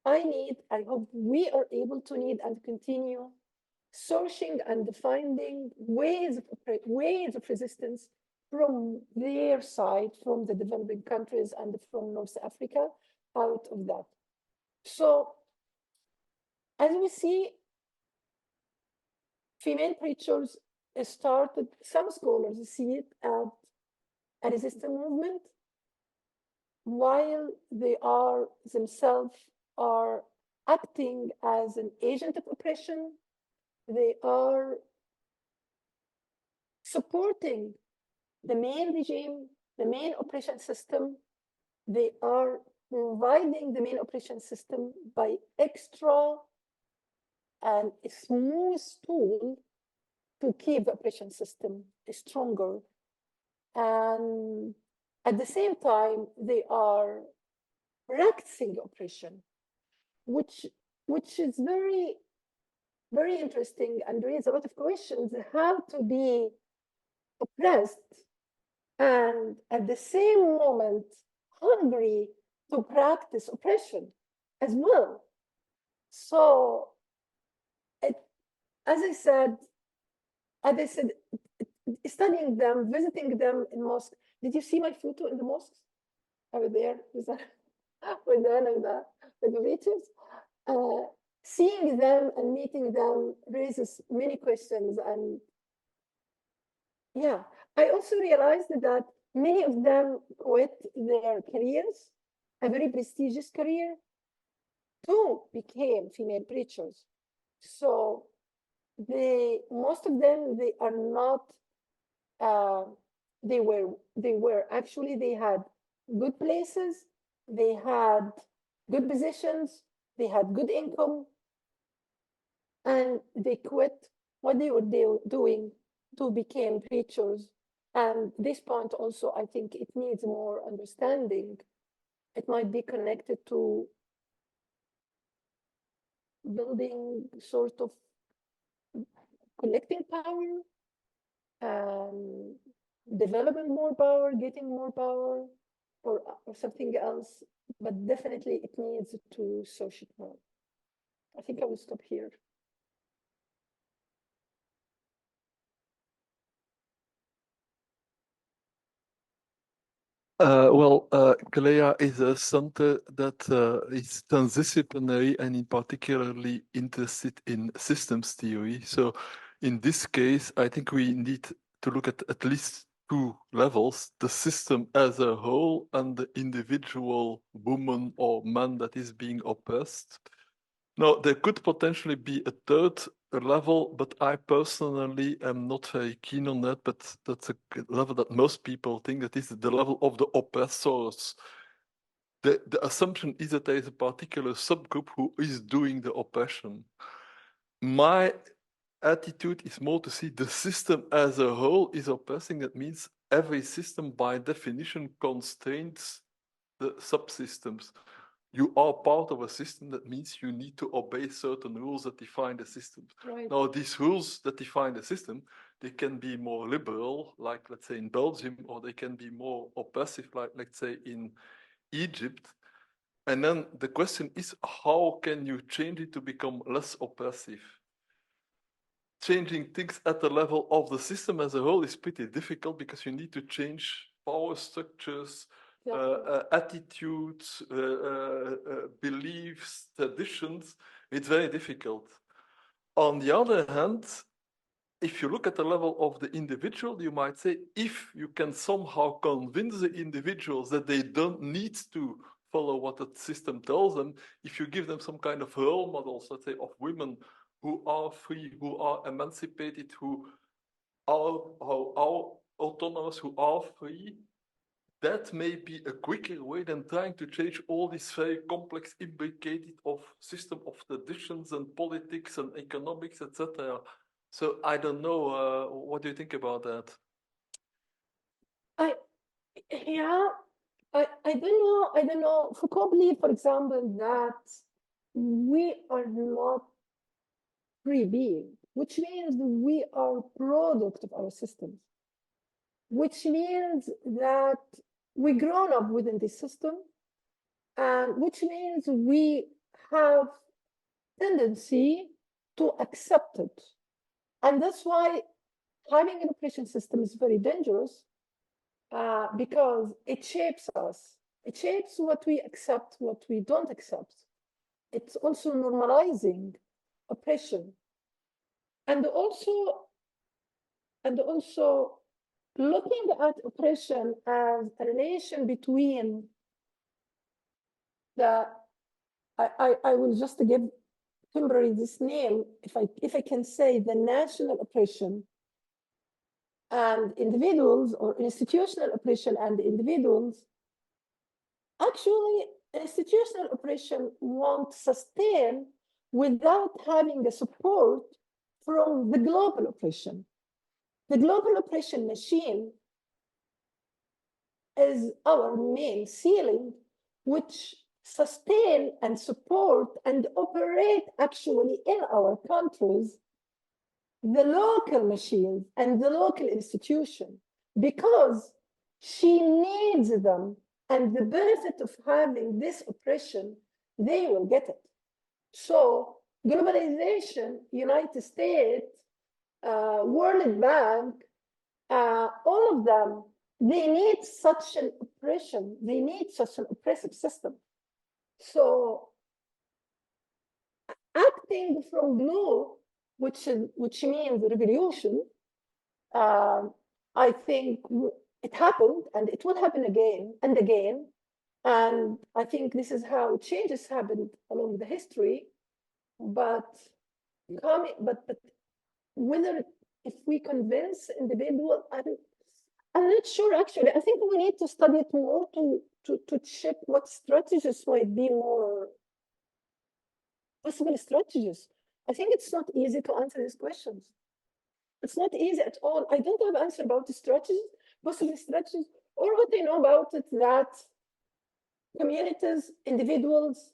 I hope we are able to need and continue searching and finding ways of resistance from their side, from the developing countries and from North Africa, out of that. So as we see, female preachers started, some scholars see it as a resistance movement, while they are themselves are acting as an agent of oppression. They are supporting the main regime, the main oppression system. They are providing the main oppression system by extra and a smooth tool to keep the oppression system stronger. And at the same time, they are practicing oppression, which is very, very interesting and raises a lot of questions. How to be oppressed and at the same moment hungry to practice oppression as well. So, as I said, studying them, visiting them in mosque. Did you see my photo in the mosques? I was there with the relatives. Seeing them and meeting them raises many questions. And yeah, I also realized that many of them quit their careers, a very prestigious career, to become female preachers. So most of them, they are not, they were actually, they had good places, they had good positions, they had good income, and they quit what they were doing to become preachers. And this point also, I think it needs more understanding. It might be connected to building sort of collecting power, developing more power, getting more power, or something else. But definitely it needs to search it more. I think I will stop here. CLEA is a center that is transdisciplinary and in particularly interested in systems theory. So in this case, I think we need to look at least two levels, the system as a whole and the individual woman or man that is being oppressed. Now, there could potentially be a third level, but I personally am not very keen on that, but that's a level that most people think that is the level of the oppressors. The assumption is that there is a particular subgroup who is doing the oppression. My attitude is more to see the system as a whole is oppressing. That means every system by definition constrains the subsystems. You are part of a system, that means you need to obey certain rules that define the system. Right. Now, these rules that define the system, they can be more liberal, like let's say in Belgium, or they can be more oppressive, like let's say in Egypt. And then the question is, how can you change it to become less oppressive? Changing things at the level of the system as a whole is pretty difficult because you need to change power structures, attitudes, beliefs, traditions. It's very difficult. On the other hand, if you look at the level of the individual, you might say, if you can somehow convince the individuals that they don't need to follow what the system tells them, if you give them some kind of role models, let's say, of women who are free, who are emancipated, who are autonomous, who are free, that may be a quicker way than trying to change all this very complex, imbricated of system of traditions and politics and economics, etc. So I don't know. What do you think about that? Yeah, I don't know. Foucault believed, for example, that we are not free being, which means we are product of our systems, which means that we grown up within this system, and which means we have tendency to accept it. And that's why having an oppression system is very dangerous, because it shapes us. It shapes what we accept, what we don't accept. It's also normalizing oppression. And also looking at oppression as a relation between I will just give temporary this name, if I can say, the national oppression and individuals, or institutional oppression and individuals. Actually, institutional oppression won't sustain without having the support from the global oppression. The global oppression machine is our main ceiling, which sustain and support and operate actually in our countries the local machines and the local institution, because she needs them, and the benefit of having this oppression, they will get it. So globalization, United States, World Bank, all of them, they need such an oppression. They need such an oppressive system. So acting from blue, which means revolution, I think it happened, and it will happen again and again. And I think this is how changes happened along the history. But whether, if we convince individual, I'm not sure actually. I think we need to study it more to check what strategies might be more possible strategies. I think it's not easy to answer these questions. It's not easy at all. I don't have answer about the strategies, possible strategies. Or what I know about it, that communities, individuals,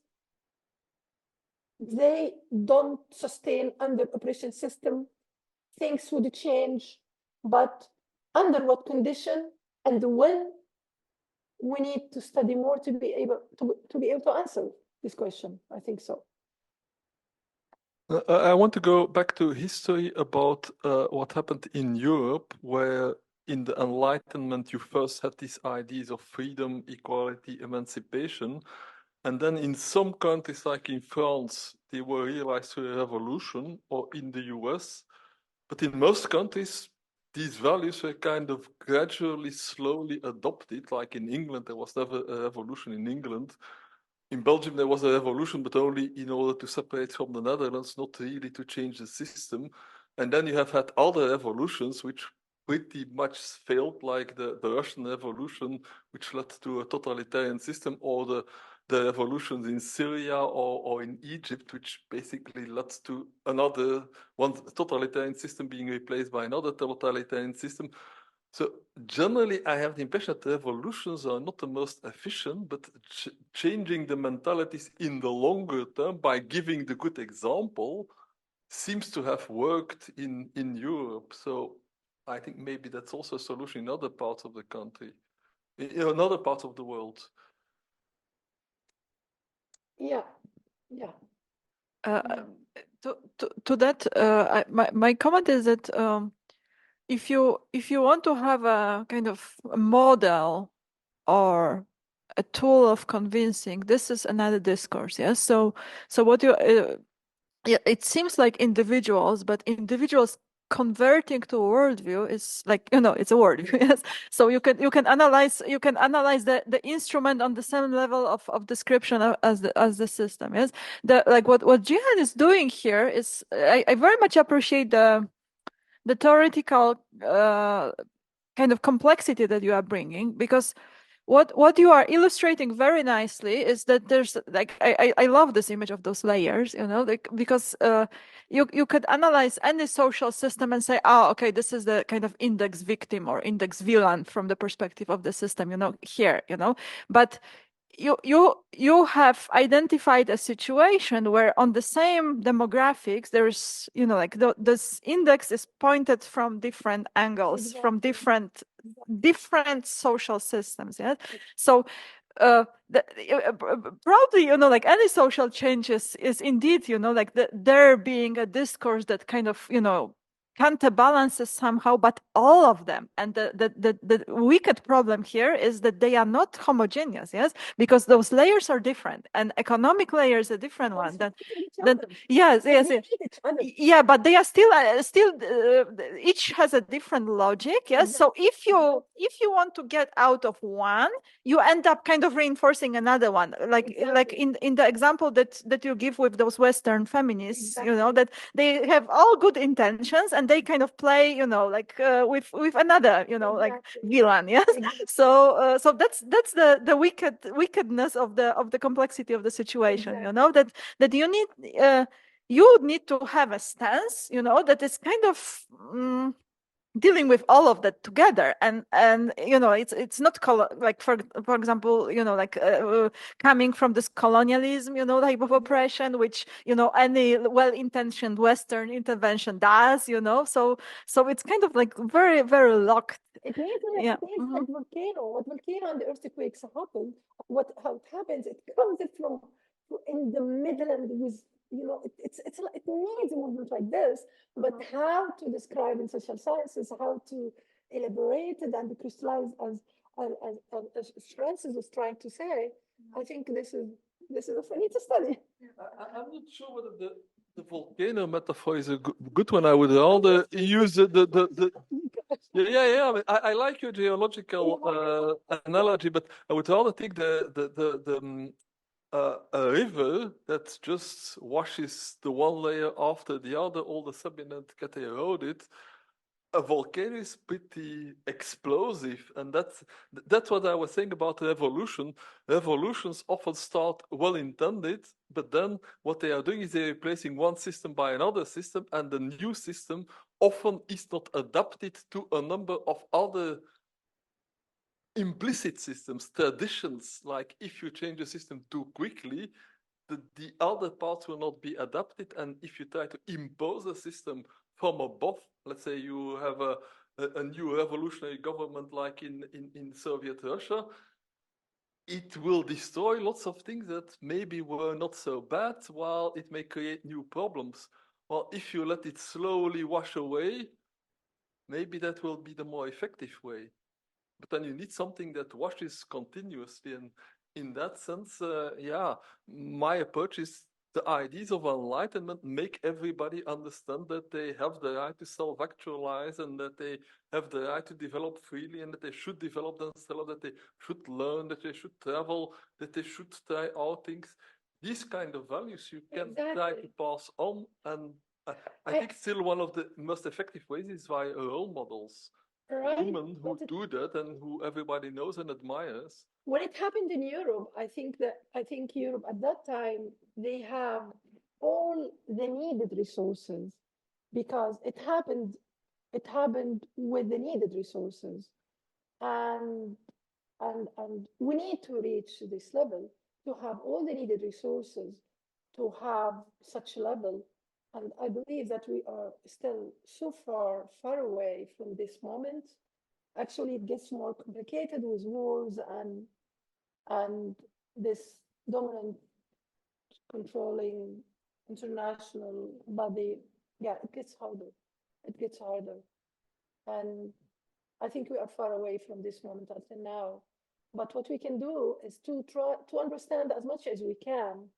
they don't sustain under oppression system. Things would change, but under what condition and when, we need to study more to be able to answer this question. I think so. I want to go back to history about what happened in Europe, where in the Enlightenment you first had these ideas of freedom, equality, emancipation, and then in some countries, like in France, they were realized through a revolution, or in the US. But in most countries, these values were kind of gradually, slowly adopted. Like in England, there was never a revolution in England. In Belgium, there was a revolution, but only in order to separate from the Netherlands, not really to change the system. And then you have had other revolutions which pretty much failed, like the Russian Revolution, which led to a totalitarian system, or the revolutions in Syria or in Egypt, which basically led to another one totalitarian system being replaced by another totalitarian system. So generally, I have the impression that revolutions are not the most efficient, but changing the mentalities in the longer term by giving the good example seems to have worked in Europe. So I think maybe that's also a solution in other parts of the country, in other parts of the world. Yeah. To that, my comment is that if you want to have a kind of a model or a tool of convincing, this is another discourse. Yes. So what you yeah, it seems like individuals, but individuals converting to a worldview is like, it's a worldview. Yes. So you can analyze the instrument on the same level of description as the system. Yes. Like what Gihan is doing here is, I very much appreciate the theoretical kind of complexity that you are bringing, because what you are illustrating very nicely is that there's like I love this image of those layers, you know, like because you could analyze any social system and say, oh, okay, this is the kind of index victim or index villain from the perspective of the system, you know, here, you know, but you have identified a situation where on the same demographics there's, you know, like this index is pointed from different angles, Exactly. from different social systems. Yeah, so probably, you know, like any social changes is indeed, you know, like there being a discourse that kind of, you know, counterbalances somehow, but all of them. And the wicked problem here is that they are not homogeneous, yes, because those layers are different, and economic layer is a different one. Then yes, yes, yes. Yeah, but they are still each has a different logic, yes. So if you want to get out of one, you end up kind of reinforcing another one, like in the example that you give with those Western feminists, you know, that they have all good intentions and they kind of play, you know, like with another, you know, like villain, yes. So so that's the wickedness of the complexity of the situation, you know, that you need to have a stance, you know, that is kind of dealing with all of that together, and you know, it's not like for example, you know, like coming from this colonialism, you know, type of oppression, which, you know, any well-intentioned Western intervention does, you know, so it's kind of like very, very locked. It means Yeah. like volcano. What volcano and the earthquakes happen? How it happens? It comes from in the middle and with, you know, it needs a movement like this. But how to describe in social sciences, how to elaborate it and crystallize as Francis was trying to say. I think this is what we need to study. I'm not sure whether the volcano metaphor is a good one. I would rather use the yeah. I mean, I like your geological analogy, but I would rather take a river that just washes the one layer after the other, all the sediment get eroded. A volcano is pretty explosive, and that's what I was saying about revolution. Revolutions often start well intended, but then what they are doing is they're replacing one system by another system, and the new system often is not adapted to a number of other implicit systems, traditions. Like if you change a system too quickly, the other parts will not be adapted, and if you try to impose a system from above, let's say you have a new revolutionary government like in Soviet Russia, it will destroy lots of things that maybe were not so bad, while it may create new problems. Well, if you let it slowly wash away, maybe that will be the more effective way. But then you need something that washes continuously. And in that sense, yeah, my approach is the ideas of enlightenment make everybody understand that they have the right to self-actualize, and that they have the right to develop freely, and that they should develop themselves, that they should learn, that they should travel, that they should try out things. These kind of values you can try to pass on. And I think still one of the most effective ways is via role models. Right. Women who do that and who everybody knows and admires. When it happened in Europe, I think Europe at that time, they have all the needed resources, because it happened with the needed resources, and we need to reach this level to have all the needed resources to have such a level. And I believe that we are still so far away from this moment. Actually, it gets more complicated with wars and this dominant controlling international body. Yeah, it gets harder. It gets harder. And I think we are far away from this moment until now. But what we can do is to try to understand as much as we can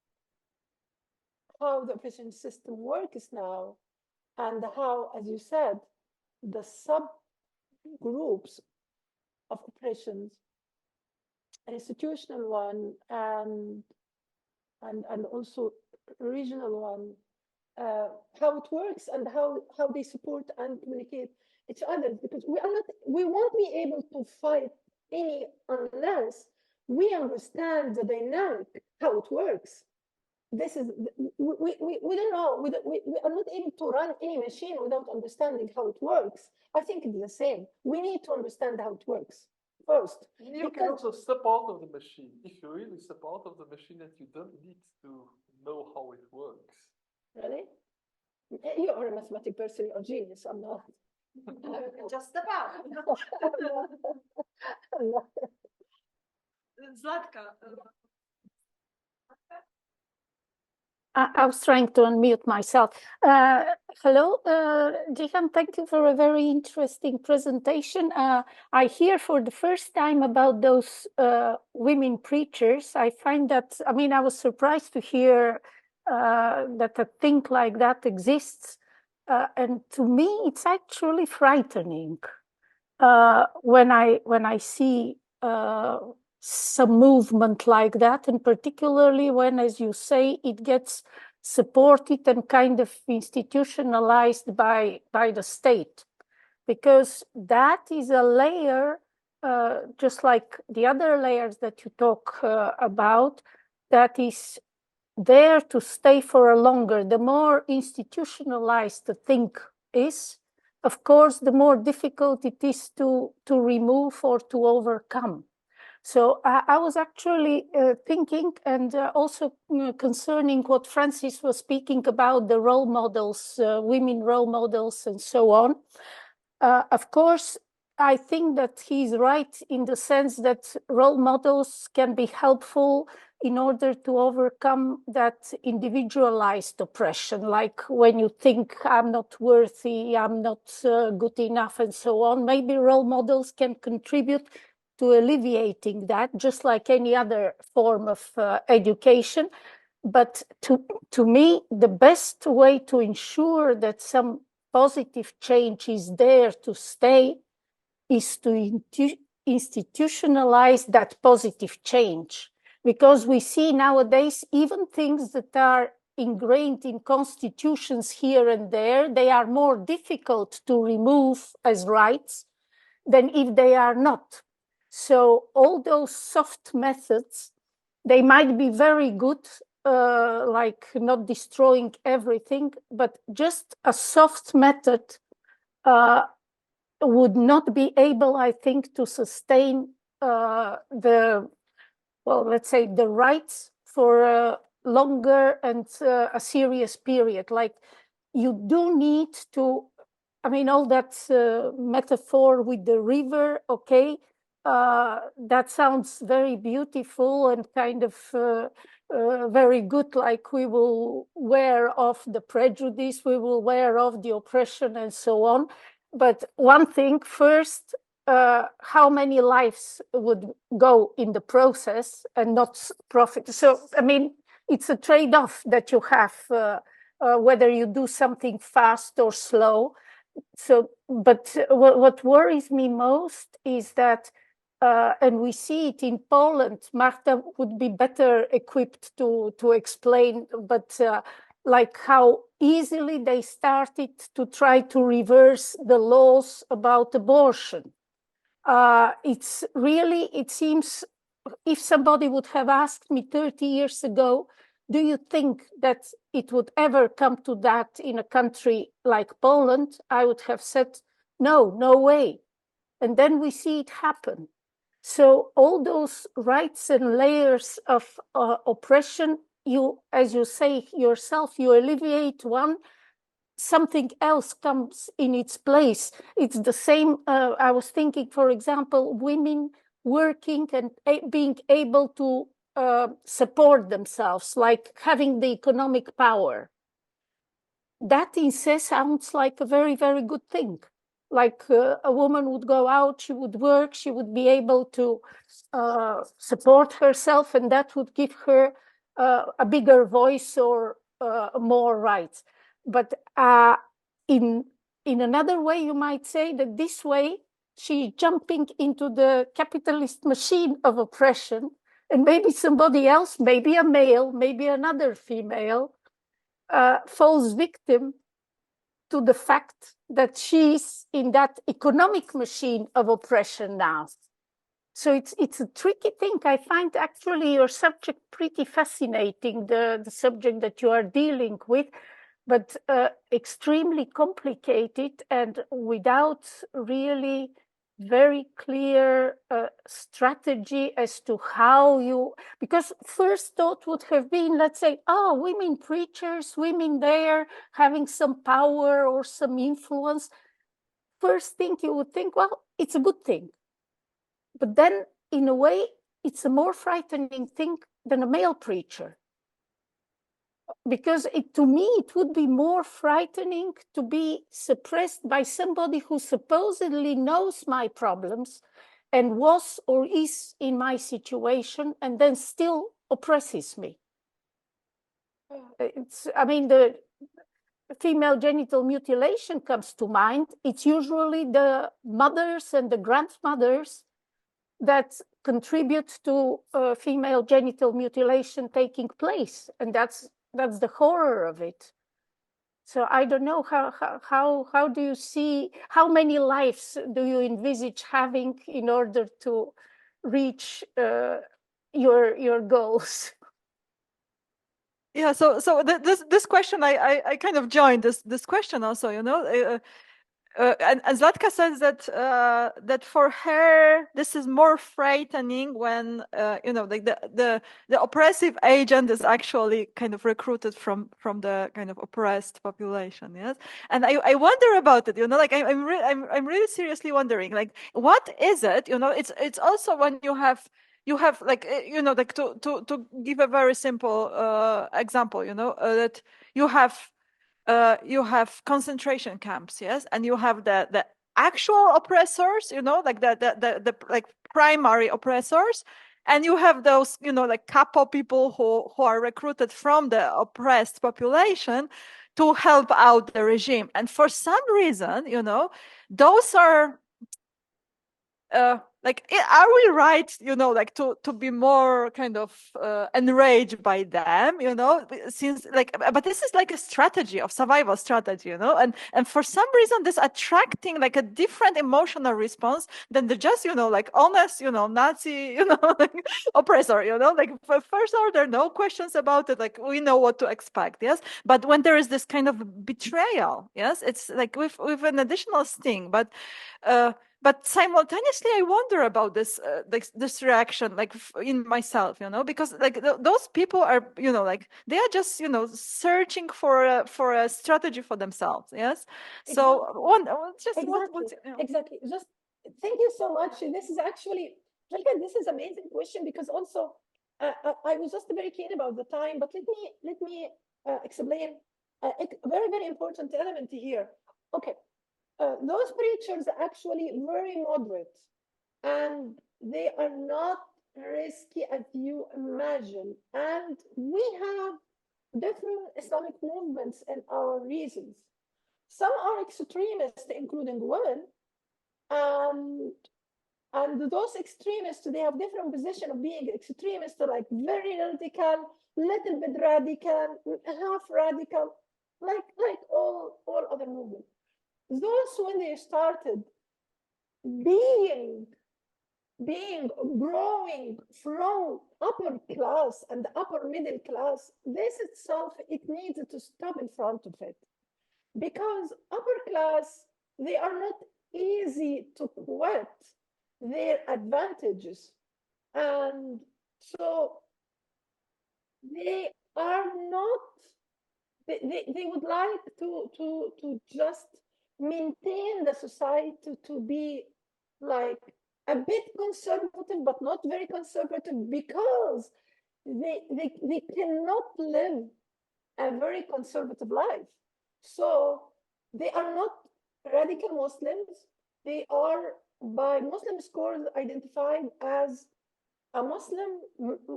how the oppression system works now, and how, as you said, the subgroups of oppressions, an institutional one and also regional one, how it works and how they support and communicate each other, because we won't be able to fight any unless we understand the dynamic, how it works. This is, we don't know, we are not able to run any machine without understanding how it works. I think it's the same. We need to understand how it works first. You can also step out of the machine. If you really step out of the machine, that you don't need to know how it works. Really? You are a mathematic person, you're a genius, I'm not. Just step out. Zlatka. I was trying to unmute myself. Hello, Gihan, thank you for a very interesting presentation. I hear for the first time about those women preachers. I find that, I mean, I was surprised to hear that a thing like that exists. And to me, it's actually frightening when I see some movement like that, and particularly when, as you say, it gets supported and kind of institutionalized by the state, because that is a layer, just like the other layers that you talk about, that is there to stay for a longer. The more institutionalized the thing is, of course, the more difficult it is to remove or to overcome. So I was actually thinking, and also concerning what Francis was speaking about, the role models, women role models, and so on. Of course, I think that he's right in the sense that role models can be helpful in order to overcome that individualized oppression, like when you think I'm not worthy, I'm not good enough, and so on. Maybe role models can contribute to alleviating that, just like any other form of education. But to me, the best way to ensure that some positive change is there to stay is to institutionalize that positive change. Because we see nowadays, even things that are ingrained in constitutions here and there, they are more difficult to remove as rights than if they are not. So all those soft methods, they might be very good, like not destroying everything, but just a soft method would not be able, I think, to sustain let's say, the rights for a longer and a serious period. Like, you do need to, I mean, all that metaphor with the river, okay, that sounds very beautiful and kind of very good, like we will wear off the prejudice, we will wear off the oppression and so on. But one thing first, how many lives would go in the process and not profit? So, I mean, it's a trade-off that you have, whether you do something fast or slow. So, but what worries me most is that, and we see it in Poland, Marta would be better equipped to explain, but like how easily they started to try to reverse the laws about abortion. It's really, it seems, if somebody would have asked me 30 years ago, do you think that it would ever come to that in a country like Poland? I would have said, no, no way. And then we see it happen. So all those rights and layers of oppression, you, as you say yourself, you alleviate one, something else comes in its place. It's the same. I was thinking, for example, women working and being able to support themselves, like having the economic power. That in se sounds like a very, very good thing. Like a woman would go out, she would work, she would be able to support herself, and that would give her a bigger voice or more rights. But in another way, you might say that this way, she's jumping into the capitalist machine of oppression, and maybe somebody else, maybe a male, maybe another female, falls victim to the fact that she's in that economic machine of oppression now. So it's a tricky thing. I find actually your subject pretty fascinating, the subject that you are dealing with, but extremely complicated and without really very clear strategy as to how you, because first thought would have been, let's say, oh, women preachers, women there having some power or some influence. First thing you would think, well, it's a good thing. But then, in a way, it's a more frightening thing than a male preacher. Because to me, it would be more frightening to be suppressed by somebody who supposedly knows my problems and was or is in my situation and then still oppresses me. The female genital mutilation comes to mind. It's usually the mothers and the grandmothers that contribute to female genital mutilation taking place, and that's the horror of it. So I don't know how do you see, how many lives do you envisage having in order to reach your goals? Yeah, so this question, I kind of joined this question also, and Zlatka says that for her this is more frightening when the oppressive agent is actually kind of recruited from the kind of oppressed population. Yes, and I wonder about it. I'm really seriously wondering, like, what is it? It's also when you have like to give a very simple example. That you have concentration camps, yes, and you have the actual oppressors, like the like primary oppressors, and you have those, like capo people who are recruited from the oppressed population to help out the regime. And for some reason, those are are we right, like to be more kind of enraged by them, since but this is like a strategy of survival strategy, and for some reason this attracting like a different emotional response than the just, like honest, Nazi, like oppressor, like first order, no questions about it, like we know what to expect, yes. But when there is this kind of betrayal, yes, it's like with an additional sting. But simultaneously, I wonder about this reaction, like in myself, because like those people are, like they are just, searching for a strategy for themselves. Yes. So exactly. Just thank you so much. This is actually, this is amazing question, because also I was just very keen about the time, but let me explain a very important element here. Okay. Those preachers are actually very moderate, and they are not risky as you imagine. And we have different Islamic movements in our regions. Some are extremists, including women, and those extremists, they have different position of being extremists, like very radical, little bit radical, half radical, like all other movements. Those, when they started growing from upper class and upper middle class, this itself, it needed to stop in front of it, because upper class, they are not easy to quit their advantages, and so they are not, they would like to just maintain the society to be like a bit conservative, but not very conservative, because they cannot live a very conservative life. So they are not radical Muslims. They are, by Muslim scholars, identified as a Muslim,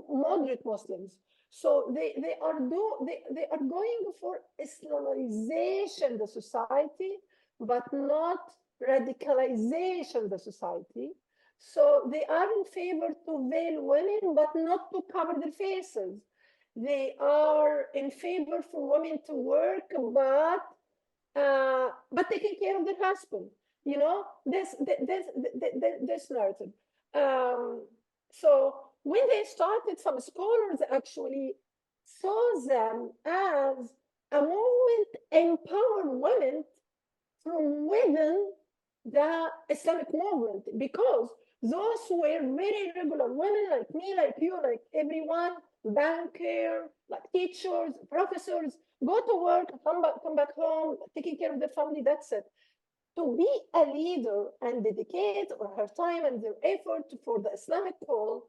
moderate Muslims. So they are going for Islamization of the society, but not radicalization of the society. So they are in favor to veil women, but not to cover their faces. They are in favor for women to work, but taking care of their husband. This narrative. So when they started, some scholars actually saw them as a movement empowering women from within the Islamic movement, because those were very regular women like me, like you, like everyone, banker, like teachers, professors, go to work, come back home, taking care of their family, that's it. To be a leader and dedicate her time and their effort for the Islamic cause,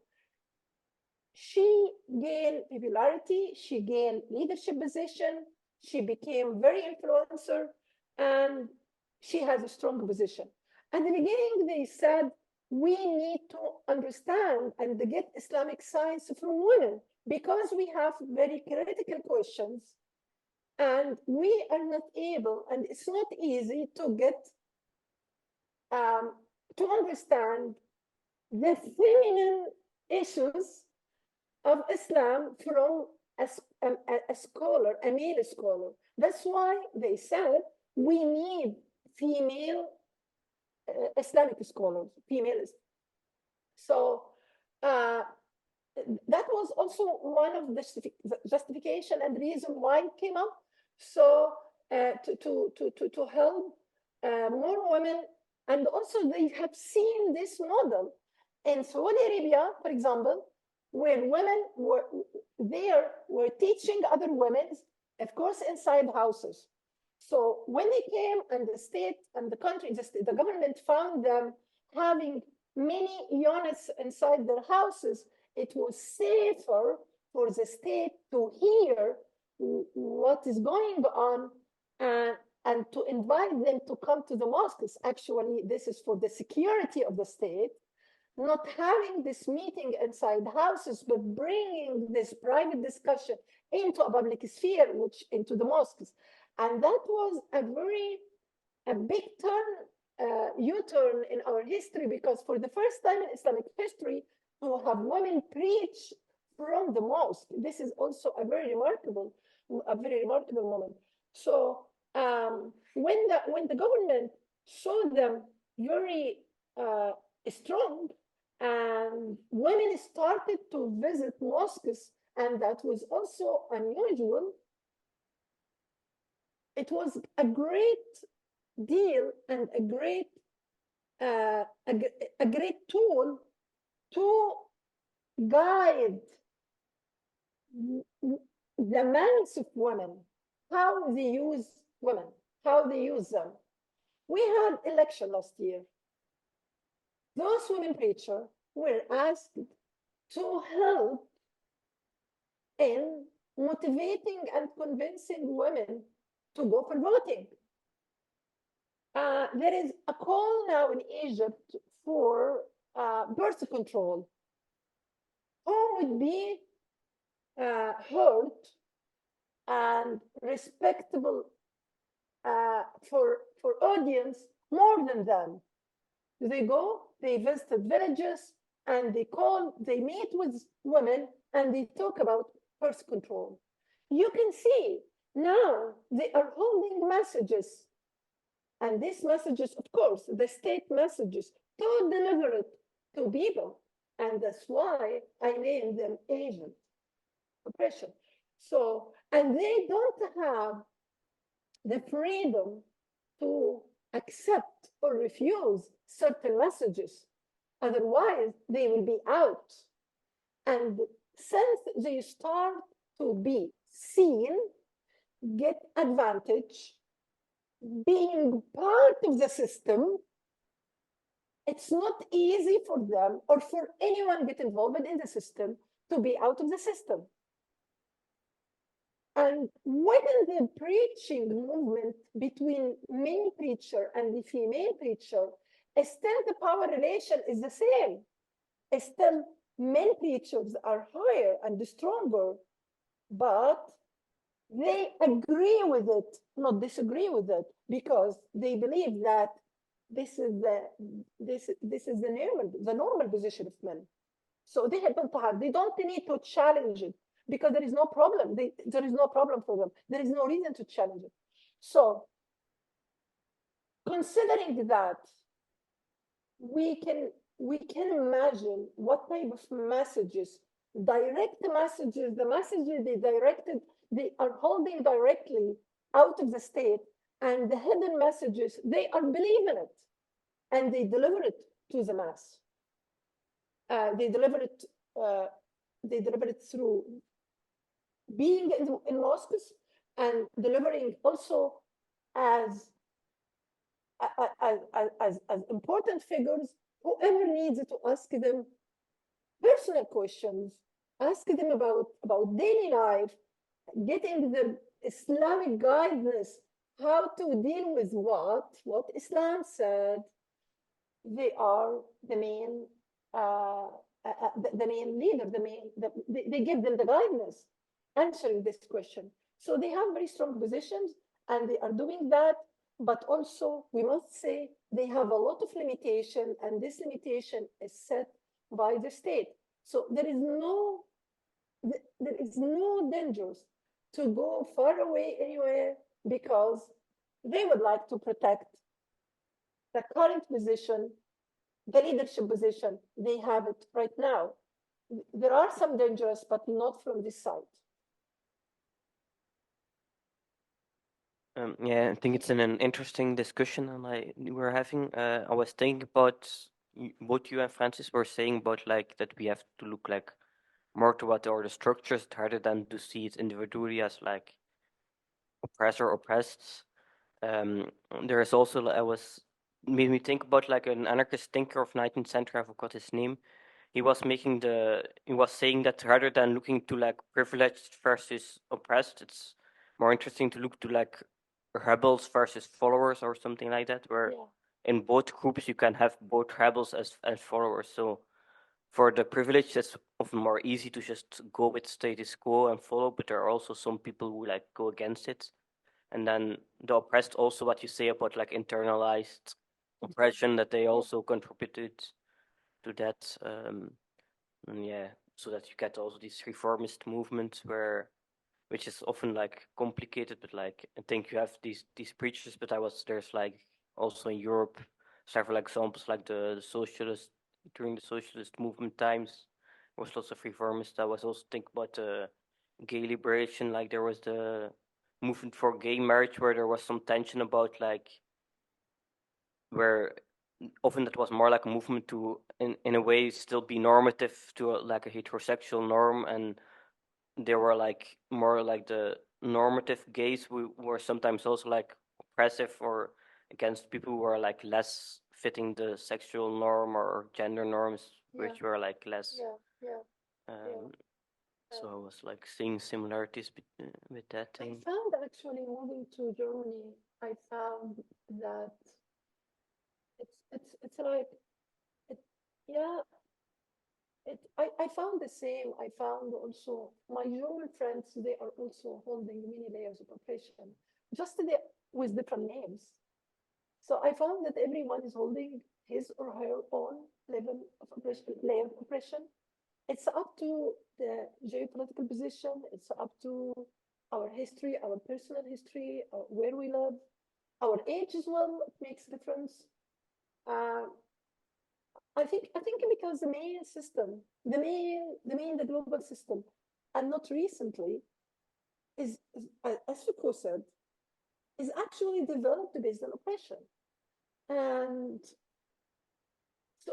she gained popularity, she gained leadership position, she became very influencer, and she has a strong position. At the beginning, they said, we need to understand and get Islamic science from women because we have very critical questions and we are not able, and it's not easy to get to understand the feminine issues of Islam from a scholar, a male scholar. That's why they said we need female Islamic scholars, females. So that was also one of the justification and reason why it came up. So to help more women, and also they have seen this model in Saudi Arabia, for example, where women were teaching other women, of course, inside houses. So when they came and the state and the country, the government found them having many units inside their houses, it was safer for the state to hear what is going on and to invite them to come to the mosques. Actually, this is for the security of the state, not having this meeting inside houses, but bringing this private discussion into a public sphere, which into the mosques. And that was a big U-turn in our history, because for the first time in Islamic history, to have women preach from the mosque, this is also a very remarkable moment. So when the government saw them very strong, and women started to visit mosques, and that was also unusual, it was a great deal and a great tool to guide the mass of women, how they use women, how they use them. We had election last year. Those women preachers were asked to help in motivating and convincing women to go for voting. There is a call now in Egypt for birth control. Who would be heard and respectable for audience more than them? They go, they visit villages, and they meet with women, and they talk about birth control. You can see now they are holding messages, and these messages, of course, the state messages, to deliver it to people. And that's why I name them Asian oppression. So, and they don't have the freedom to accept or refuse certain messages. Otherwise, they will be out. And since they start to be seen, get advantage, being part of the system, it's not easy for them or for anyone get involved in the system to be out of the system. And within the preaching movement between male preacher and the female preacher, still the power relation is the same. Still, male preachers are higher and stronger, but they agree with it, not disagree with it, because they believe that this is the normal position of men. So they don't need to challenge it, because there is no problem. There is no problem for them. There is no reason to challenge it. So considering that, we can we can imagine what type of messages, direct messages, the messages they are holding directly out of the state, and the hidden messages, they are believing it, and they deliver it to the mass. They deliver it. They deliver it through being in mosques and delivering also as as important figures. Whoever needs to ask them personal questions, ask them about daily life, getting the Islamic guidance, how to deal with what Islam said. They are the main the main leader, they give them the guidance answering this question. So they have very strong positions and they are doing that, but also we must say they have a lot of limitation, and this limitation is set by the state. So there is no dangers to go far away anywhere, because they would like to protect the current position, the leadership position. They have it right now. There are some dangers, but not from this side. Yeah, I think it's an interesting discussion, and we're having. I was thinking about both you and Francis were saying about like that we have to look like more to what are the structures rather than to see it individually as like oppressor oppressed. There is also made me think about like an anarchist thinker of 19th century. I forgot his name. He was saying that rather than looking to like privileged versus oppressed, it's more interesting to look to like rebels versus followers or something like that, where in both groups you can have both rebels as followers. So for the privileged, it's often more easy to just go with status quo and follow, but there are also some people who like go against it. And then the oppressed, also what you say about like internalized oppression, that they also contributed to that. And yeah, so that you get also this reformist movement which is often like complicated, but like I think you have these preachers, but there's like also in Europe several examples like the socialist during the socialist movement times was lots of reformists. I was also thinking about gay liberation, like there was the movement for gay marriage where there was some tension about like where often that was more like a movement to in a way still be normative to like a heterosexual norm, and there were like more like the normative gays who were sometimes also like oppressive or against people who are like less fitting the sexual norm or gender norms, which were like less so I was like seeing similarities with that thing. I found actually moving to Germany, I found that it's like I found the same. I found also my German friends, they are also holding many layers of oppression, just with different names. So I found that everyone is holding his or her own level of oppression, layer of oppression. It's up to the geopolitical position. It's up to our history, our personal history, where we live, our age as well. It makes a difference. I think because the main system, the global system, and not recently, is as Foucault said, is actually developed based on oppression, and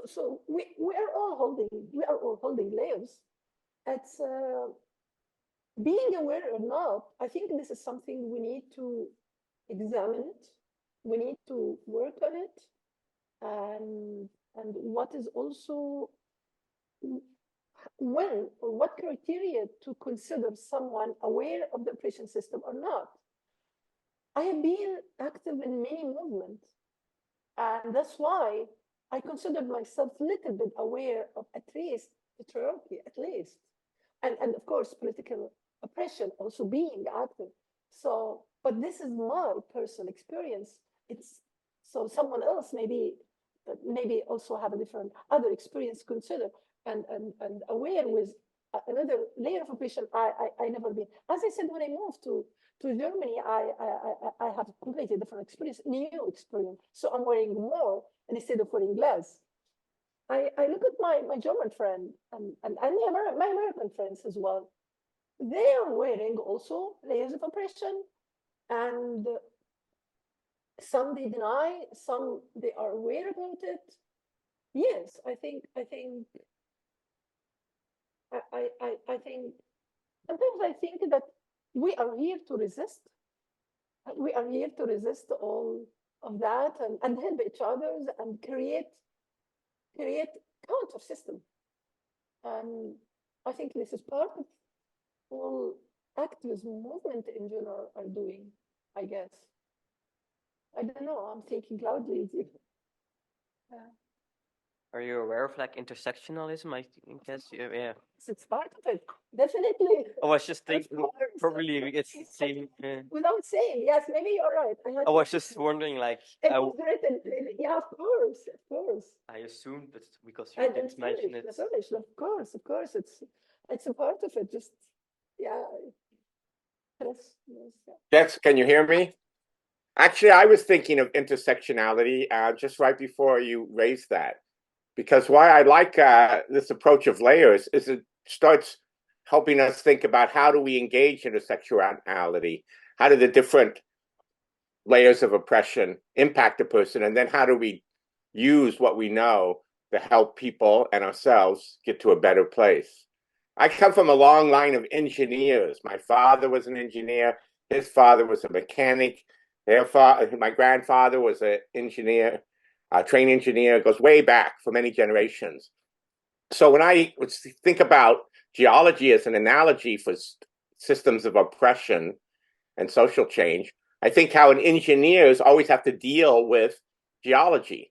so we are all holding layers. It's being aware or not. I think this is something we need to examine it. We need to work on it, and what is also when or what criteria to consider someone aware of the oppression system or not. I have been active in many movements, and that's why I considered myself a little bit aware of at least patriarchy, at least, and of course political oppression also being active. So, but this is my personal experience. It's so someone else maybe also have a different other experience to consider, and aware with another layer of oppression I never been. As I said, when I moved to Germany, I have a completely different experience, new experience. So I'm wearing more instead of wearing less. I look at my German friend and my American friends as well. They are wearing also layers of oppression, and some they deny, some they are aware about it. Yes, I think sometimes I think that we are here to resist. We are here to resist all of that and help each other and create counter system. And I think this is part of all activism movement in general are doing, I guess. I don't know, I'm thinking loudly. Are you aware of like intersectionalism? I think yes, yeah. It's part of it, definitely. I was just thinking, course. probably it's the same. Without saying, yes, maybe you're right. I was just wondering, like, It was written, yeah, of course. I assumed, but because you And didn't mention it. Finnish, of course, it's a part of it. Just yeah. Yes, can you hear me? Actually, I was thinking of intersectionality just right before you raised that, because why I like this approach of layers is it starts helping us think about how do we engage intersectionality, how do the different layers of oppression impact a person, and then how do we use what we know to help people and ourselves get to a better place. I come from a long line of engineers. My father was an engineer. His father was a mechanic. My grandfather was an engineer, a train engineer. It goes way back for many generations. So when I think about geology as an analogy for systems of oppression and social change, I think how engineers always have to deal with geology.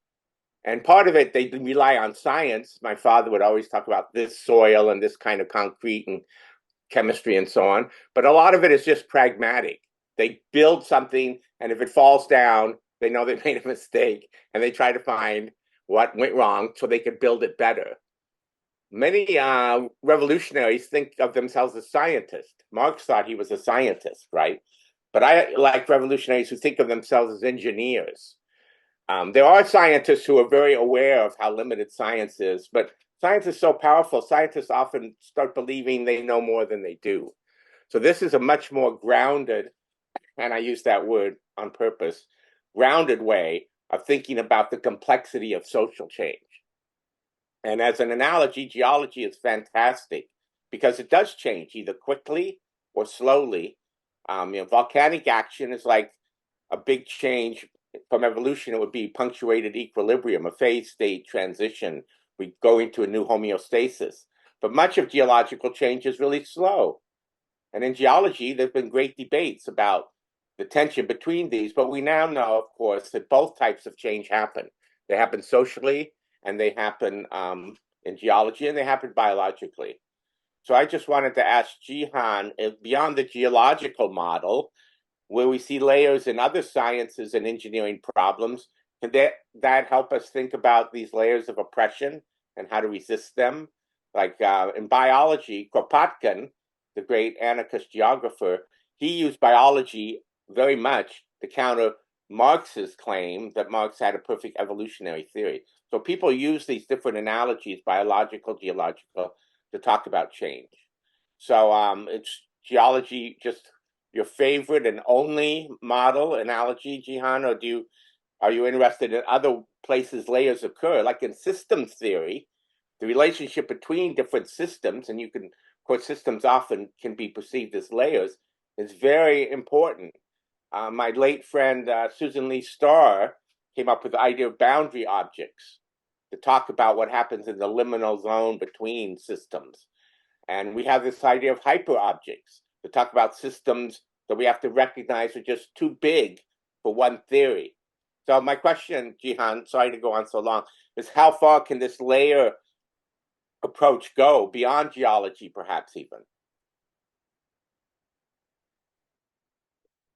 And part of it, they rely on science. My father would always talk about this soil and this kind of concrete and chemistry and so on. But a lot of it is just pragmatic. They build something, and if it falls down, they know they made a mistake, and they try to find what went wrong so they can build it better. Many revolutionaries think of themselves as scientists. Marx thought he was a scientist, right? But I like revolutionaries who think of themselves as engineers. There are scientists who are very aware of how limited science is, but science is so powerful, scientists often start believing they know more than they do. So this is a much more grounded, and I use that word on purpose, grounded way of thinking about the complexity of social change. And as an analogy, geology is fantastic because it does change either quickly or slowly. Volcanic action is like a big change from evolution. It would be punctuated equilibrium, a phase state transition. We go into a new homeostasis. But much of geological change is really slow. And in geology, there's been great debates about the tension between these. But we now know, of course, that both types of change happen. They happen socially, and they happen in geology, and they happen biologically. So I just wanted to ask Gihan, beyond the geological model, where we see layers in other sciences and engineering problems, can that help us think about these layers of oppression and how to resist them? Like in biology, Kropotkin, the great anarchist geographer, he used biology very much to counter Marx's claim that Marx had a perfect evolutionary theory. So people use these different analogies, biological, geological, to talk about change. So it's geology just your favorite and only model analogy, Gihan, or are you interested in other places layers occur, like in systems theory, the relationship between different systems, and of course, systems often can be perceived as layers, is very important. My late friend Susan Lee Starr came up with the idea of boundary objects to talk about what happens in the liminal zone between systems. And we have this idea of hyperobjects to talk about systems that we have to recognize are just too big for one theory. So my question, Gihan, sorry to go on so long, is how far can this layer approach go beyond geology, perhaps even?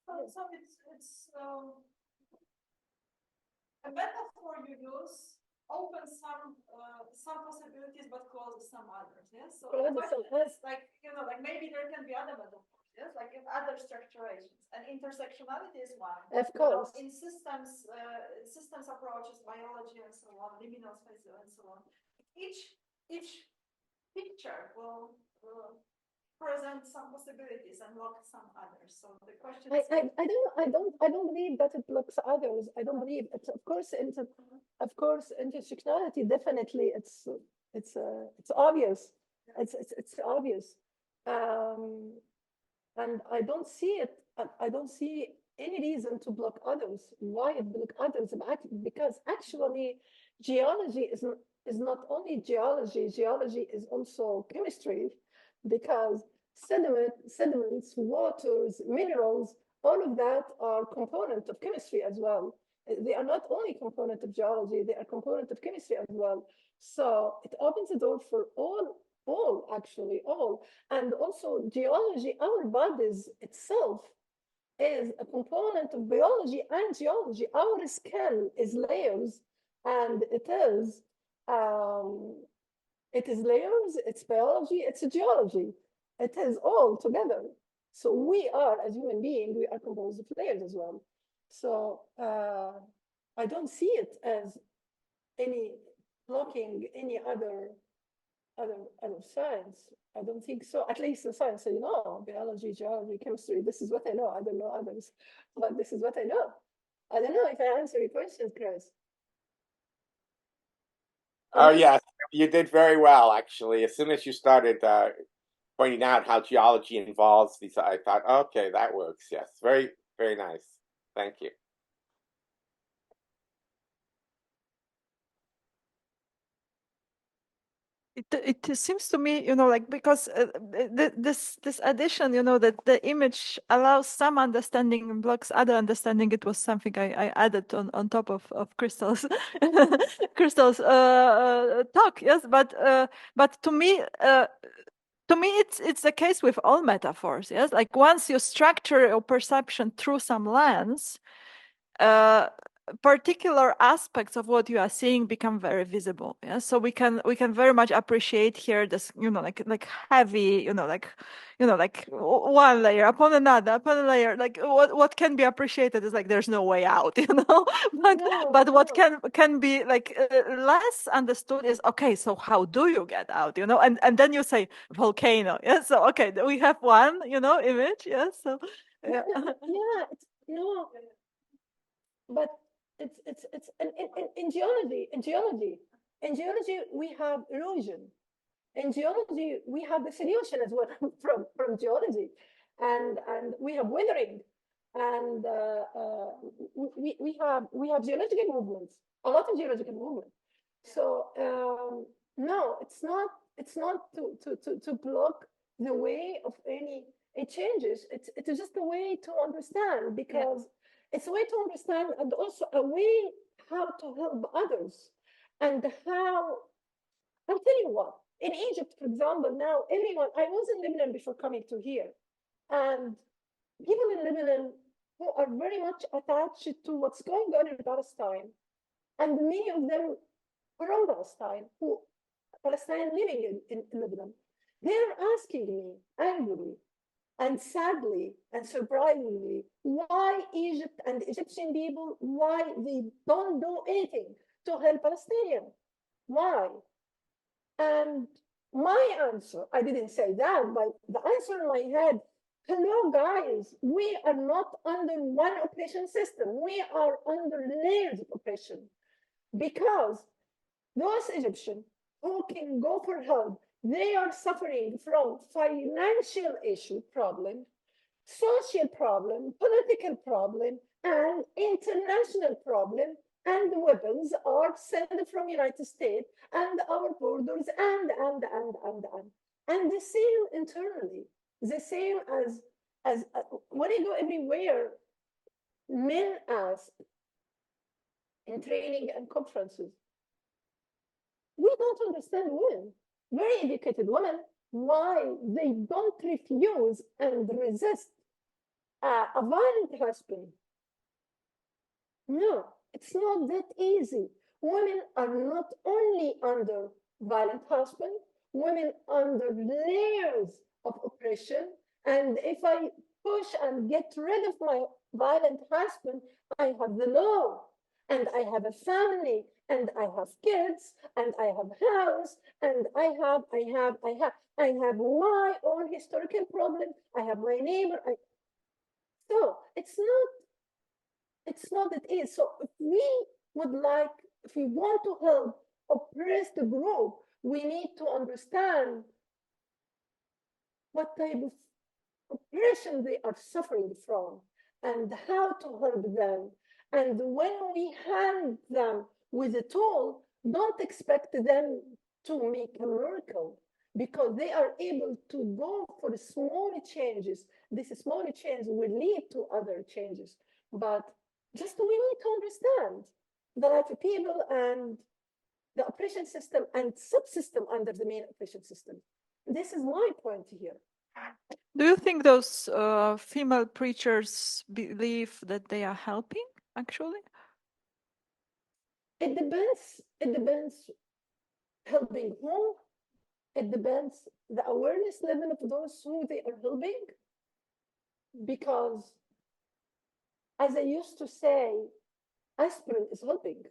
So it's a metaphor you use opens some possibilities but closes some others. Yes. So like like maybe there can be other metaphors. Yes, like in other structurations, and intersectionality is one. Of course. In systems approaches, biology and so on, liminal spaces and so on. each picture will present some possibilities and block some others. So the question is, I don't believe that it blocks others. I don't believe it's of course intersectionality definitely it's obvious. It's obvious. And I don't see it. I don't see any reason to block others. Why block others? Because actually, geology is not only geology. Geology is also chemistry, because sediments, waters, minerals, all of that are component of chemistry as well. They are not only component of geology; they are component of chemistry as well. So it opens the door for all actually all. And also geology, our bodies itself is a component of biology and geology. Our skin is layers, and it is layers, it's biology, it's geology. It is all together. So we are, as human beings, we are composed of layers as well. So I don't see it as any blocking any other science. I don't think so. At least the science, biology, geology, chemistry. This is what I know. I don't know others, but this is what I know. I don't know if I answer your questions, Chris. Oh, yes, you did very well, actually. As soon as you started pointing out how geology involves these, I thought, okay, that works. Yes, very, very nice. Thank you. It seems to me, like, because this addition, that the image allows some understanding and blocks other understanding. It was something I added on top of Crystal's Crystal's talk. Yes, but to me. To me, it's the case with all metaphors. Yes, like once you structure your perception through some lens, particular aspects of what you are seeing become very visible. Yeah, so we can very much appreciate here this, like heavy, like one layer upon another upon a layer. Like what can be appreciated is like there's no way out, but what can be like less understood is, okay, so how do you get out? And then you say volcano. Yeah, so okay, we have one image. Yeah, so yeah, no, but it's in geology we have erosion. In geology we have the solution as well from geology, and we have weathering, and we have geological movements, a lot of geological movement. So no, it's not to block the way of any. It changes. It is just a way to understand, because it's a way to understand, and also a way how to help others, and how. I'll tell you what. In Egypt, for example, now everyone. I was in Lebanon before coming to here, and people in Lebanon who are very much attached to what's going on in Palestine, and many of them from Palestine, who Palestinian living in Lebanon, they're asking me angrily and sadly and surprisingly why Egypt and Egyptian people, why they don't do anything to help Palestinians. Why? And my answer, I didn't say that, but the answer in my head, hello guys, we are not under one oppression system. We are under layers of oppression, because those Egyptians who can go for help, they are suffering from financial issue problem, social problem, political problem, and international problem. And the weapons are sent from United States and our borders, and the same internally, the same as when I go everywhere, men ask in training and conferences, we don't understand women, very educated women, why they don't refuse and resist a violent husband. No, it's not that easy. Women are not only under violent husband, women under layers of oppression. And if I push and get rid of my violent husband, I have the law, and I have a family, and I have kids, and I have house, and I have my own historical problem. I have my neighbor. So it's not that easy. So if we want to help oppressed group, we need to understand what type of oppression they are suffering from and how to help them. And when we hand them with a tool, don't expect them to make a miracle, because they are able to go for small changes. This small change will lead to other changes. But just we need to understand the life of people and the oppression system and subsystem under the main oppression system. This is my point here. Do you think those female preachers believe that they are helping, actually? It depends. It depends helping whom. It depends the awareness level of those who they are helping. Because, as I used to say, aspirin is helping.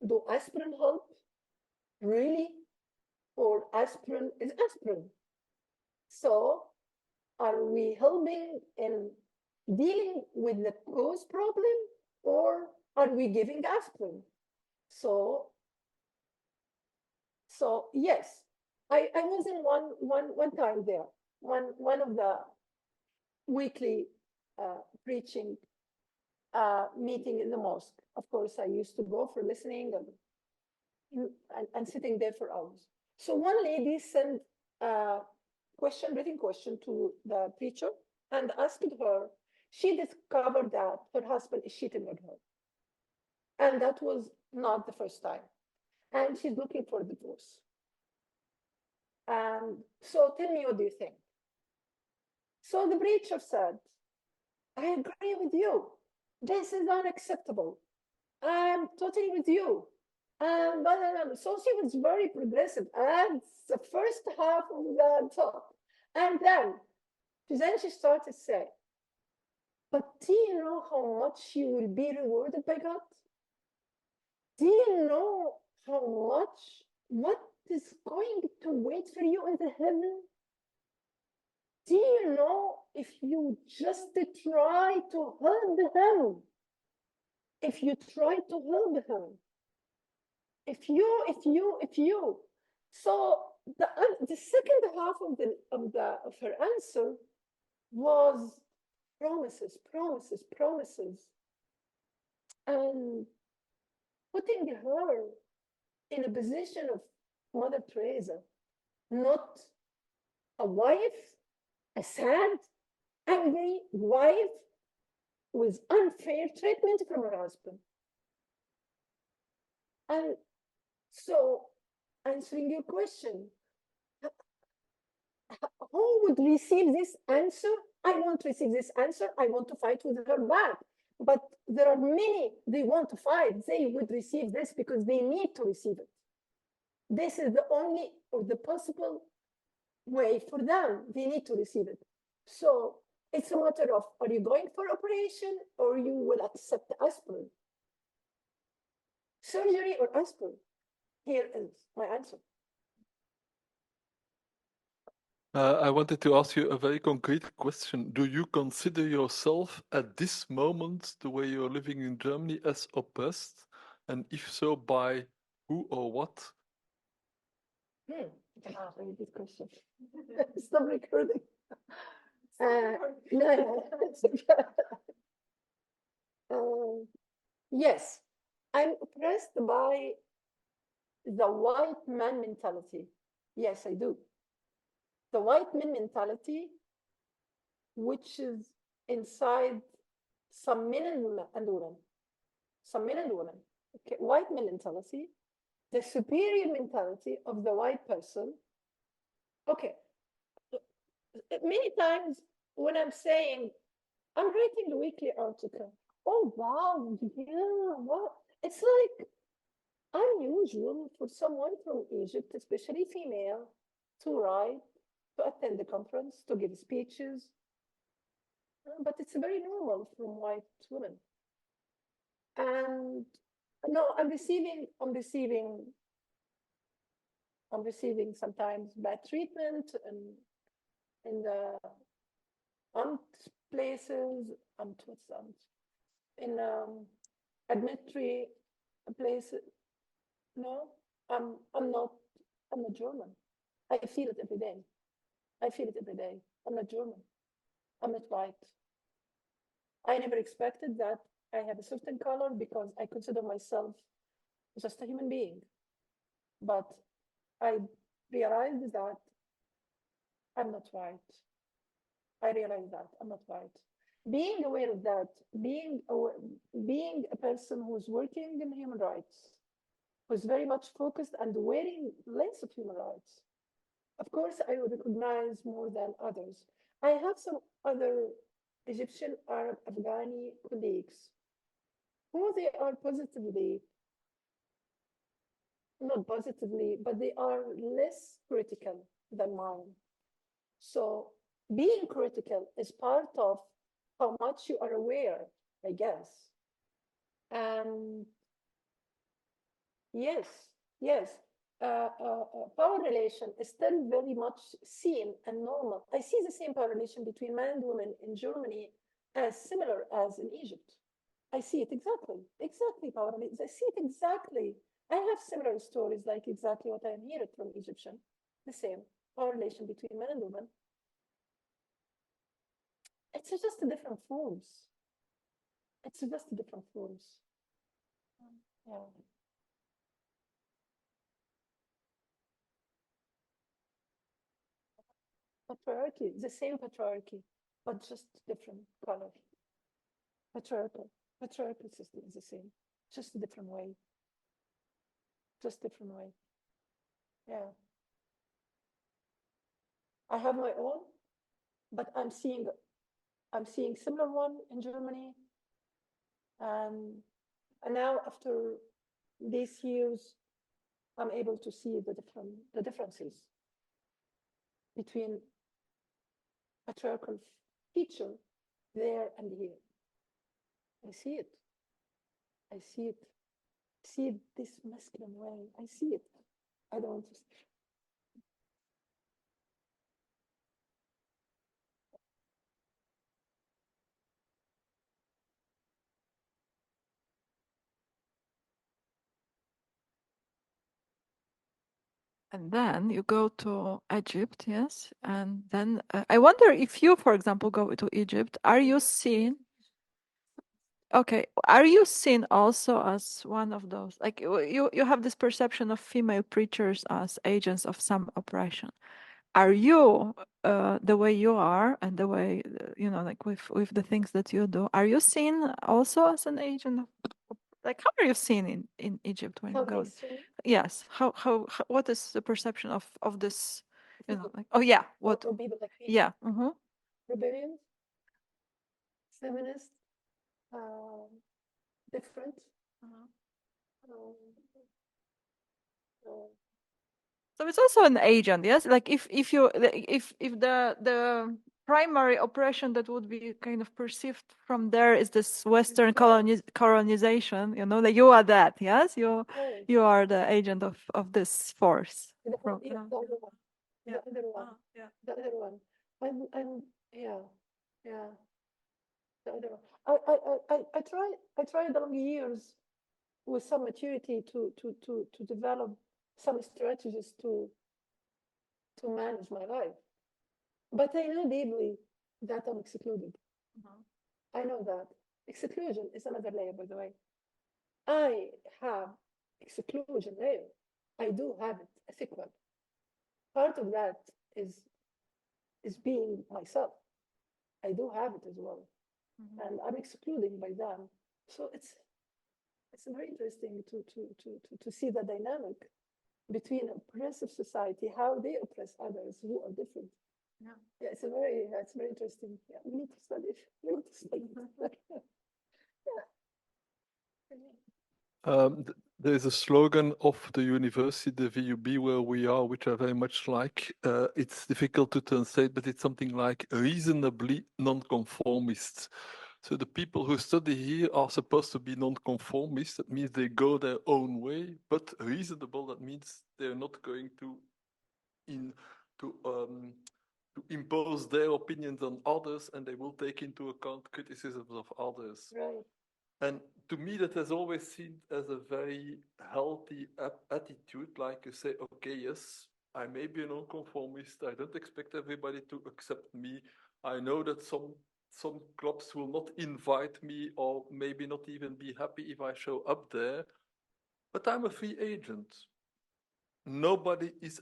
Do aspirin help? Really? Or aspirin is aspirin? So, are we helping in dealing with the cause problem, or are we giving aspirin? So yes, I was in one time there, one of the weekly preaching meeting in the mosque. Of course, I used to go for listening and sitting there for hours. So one lady sent a written question to the preacher and asked her. She discovered that her husband is cheating on her, and that was not the first time. And she's looking for a divorce. And so tell me, what do you think? So the preacher said, I agree with you. This is unacceptable. I'm totally with you. So she was very progressive. And the first half of the talk. And then she started to say, but do you know how much you will be rewarded by God? Do you know what is going to wait for you in the heaven? Do you know, if you just try to help him, if you try to help him, if you, so the second half of her answer was promises, and putting her in a position of Mother Teresa, not a wife, a sad, angry wife with unfair treatment from her husband. And so, answering your question, who would receive this answer? I won't receive this answer. I want to fight with her back. But there are many they want to fight. They would receive this because they need to receive it. This is the only or the possible way for them. They need to receive it. So it's a matter of, are you going for operation, or you will accept aspirin? Surgery or aspirin? Here is my answer. I wanted to ask you a very concrete question. Do you consider yourself at this moment, the way you're living in Germany, as oppressed? And if so, by who or what? Yeah, very good question. Stop recording. No. Yes, I'm oppressed by the white man mentality. Yes, I do. The white man mentality, which is inside some men and women. Some men and women. Okay, white man mentality, the superior mentality of the white person. Okay, many times when I'm saying, I'm writing a weekly article. Oh, wow, yeah, wow. It's like unusual for someone from Egypt, especially female, to write, to attend the conference, to give speeches. But it's very normal from white women. And No, I'm receiving sometimes bad treatment and in the places, what's in admitory places. No, I'm not German. I feel it every day. I feel it every day. I'm not German. I'm not white. I never expected that I have a certain color because I consider myself just a human being. But I realized that I'm not white. I realized that I'm not white. Being aware of that, being a person who's working in human rights, who's very much focused and wearing lens of human rights, of course, I would recognize more than others. I have some other Egyptian, Arab, Afghani colleagues who they are positively, not positively, but they are less critical than mine. So being critical is part of how much you are aware, I guess. And yes, yes, power relation is still very much seen and normal. I see the same power relation between men and women in Germany as similar as in Egypt. I see it exactly power relation. I see it exactly. I have similar stories, like exactly what I am hearing from Egyptian. The same power relation between men and women. It's just different forms. It's just different forms. Yeah. Patriarchy, the same patriarchy, but just different color. Patriarchal system is the same, just a different way. Just different way. Yeah. I have my own, but I'm seeing similar one in Germany. And now after these years, I'm able to see the differences between patriarchal feature there and here. I see it. I see it. I see it this masculine way. I see it. I don't. And then you go to Egypt, yes. And then I wonder if you, for example, go to Egypt, are you seen? Okay, are you seen also as one of those? Like you have this perception of female preachers as agents of some oppression. Are you the way you are and the way like with the things that you do? Are you seen also as an agent of, like how are you seen in Egypt when you go? Yes. How what is the perception of this? Like oh yeah, what? Or people like me. Yeah. Rebellions, feminists, different. So it's also an agent, yes. Like if the primary oppression that would be kind of perceived from there is this Western colonization, like you are that, yes, you are the agent of this force. The other one. The other one. The other one. I'm yeah. The other one. I tried along years with some maturity to develop some strategies to manage my life. But I know deeply that I'm excluded. I know that. Exclusion is another layer, by the way. I have exclusion layer. I do have it, a sequel. Part of that is being myself. I do have it as well. And I'm excluding by them. So it's very interesting to see the dynamic between oppressive society, how they oppress others who are different. Yeah, it's very interesting. Yeah, we need to study it. We need to study it. There is a slogan of the university, the VUB, where we are, which I very much like. It's difficult to translate, but it's something like reasonably nonconformist. So the people who study here are supposed to be non-conformist. That means they go their own way, but reasonable. That means they're not going to impose their opinions on others, and they will take into account criticisms of others. Right. And to me, that has always seemed as a very healthy attitude. Like you say, okay, yes, I may be a nonconformist. I don't expect everybody to accept me. I know that some clubs will not invite me, or maybe not even be happy if I show up there. But I'm a free agent. Nobody is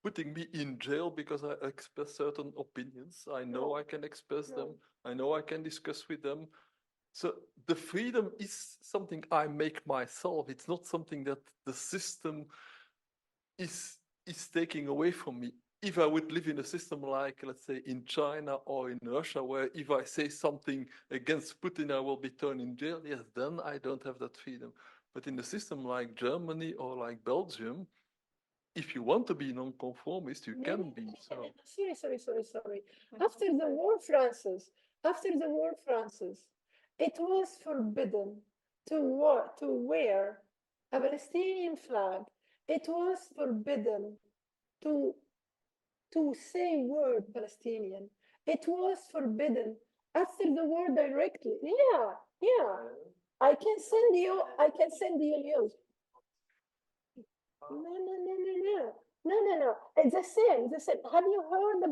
putting me in jail because I express certain opinions. I know I can express them. I know I can discuss with them. So the freedom is something I make myself. It's not something that the system is taking away from me. If I would live in a system like, let's say, in China or in Russia, where if I say something against Putin, I will be thrown in jail, yes, then I don't have that freedom. But in a system like Germany or like Belgium, if you want to be non-conformist, you can be. So. Sorry. After the war, Francis, it was forbidden to wear a Palestinian flag. It was forbidden to say word Palestinian. It was forbidden after the war directly. Yeah. I can send you news. No. It's the same. Have you heard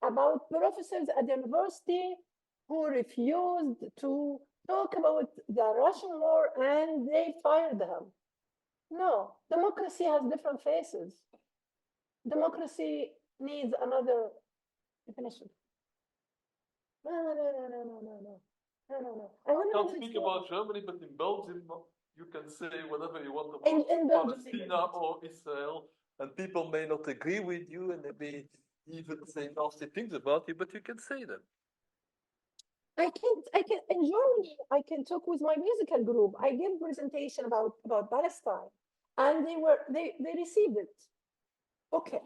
about professors at the university who refused to talk about the Russian war and they fired them? No, democracy has different faces. Democracy needs another definition. No. I can't speak about Germany, but in Belgium, you can say whatever you want about Palestine or Israel, and people may not agree with you, and they may even say nasty things about you, but you can say them. I can in Germany, I can talk with my musical group. I gave presentation about Palestine, and they received it. Okay,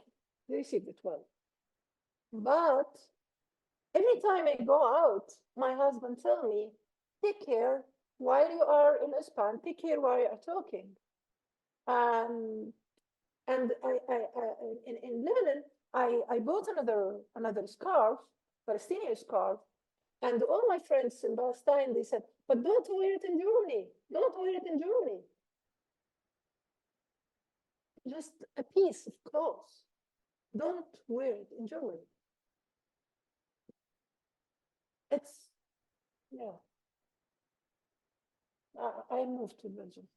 they received it well. But every time I go out, my husband tell me, take care while you are in Spain, take care while you are talking. And in Lebanon, I bought another scarf, Palestinian scarf, and all my friends in Palestine, they said, but don't wear it in Germany. Don't wear it in Germany. Just a piece of clothes. Don't wear it in Germany. It's, yeah. I moved to Belgium.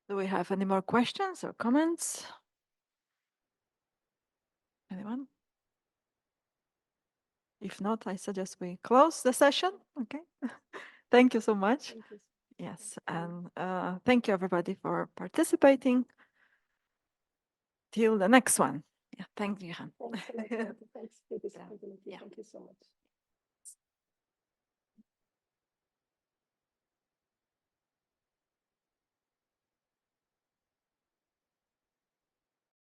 Do we have any more questions or comments? Anyone? If not, I suggest we close the session. Okay. Thank you so much. Thank you. Yes, and thank you everybody for participating. Till the next one. Yeah, thank you, Gihan. Thanks a lot. Thanks for this Yeah. opportunity. Yeah. Thank you so much.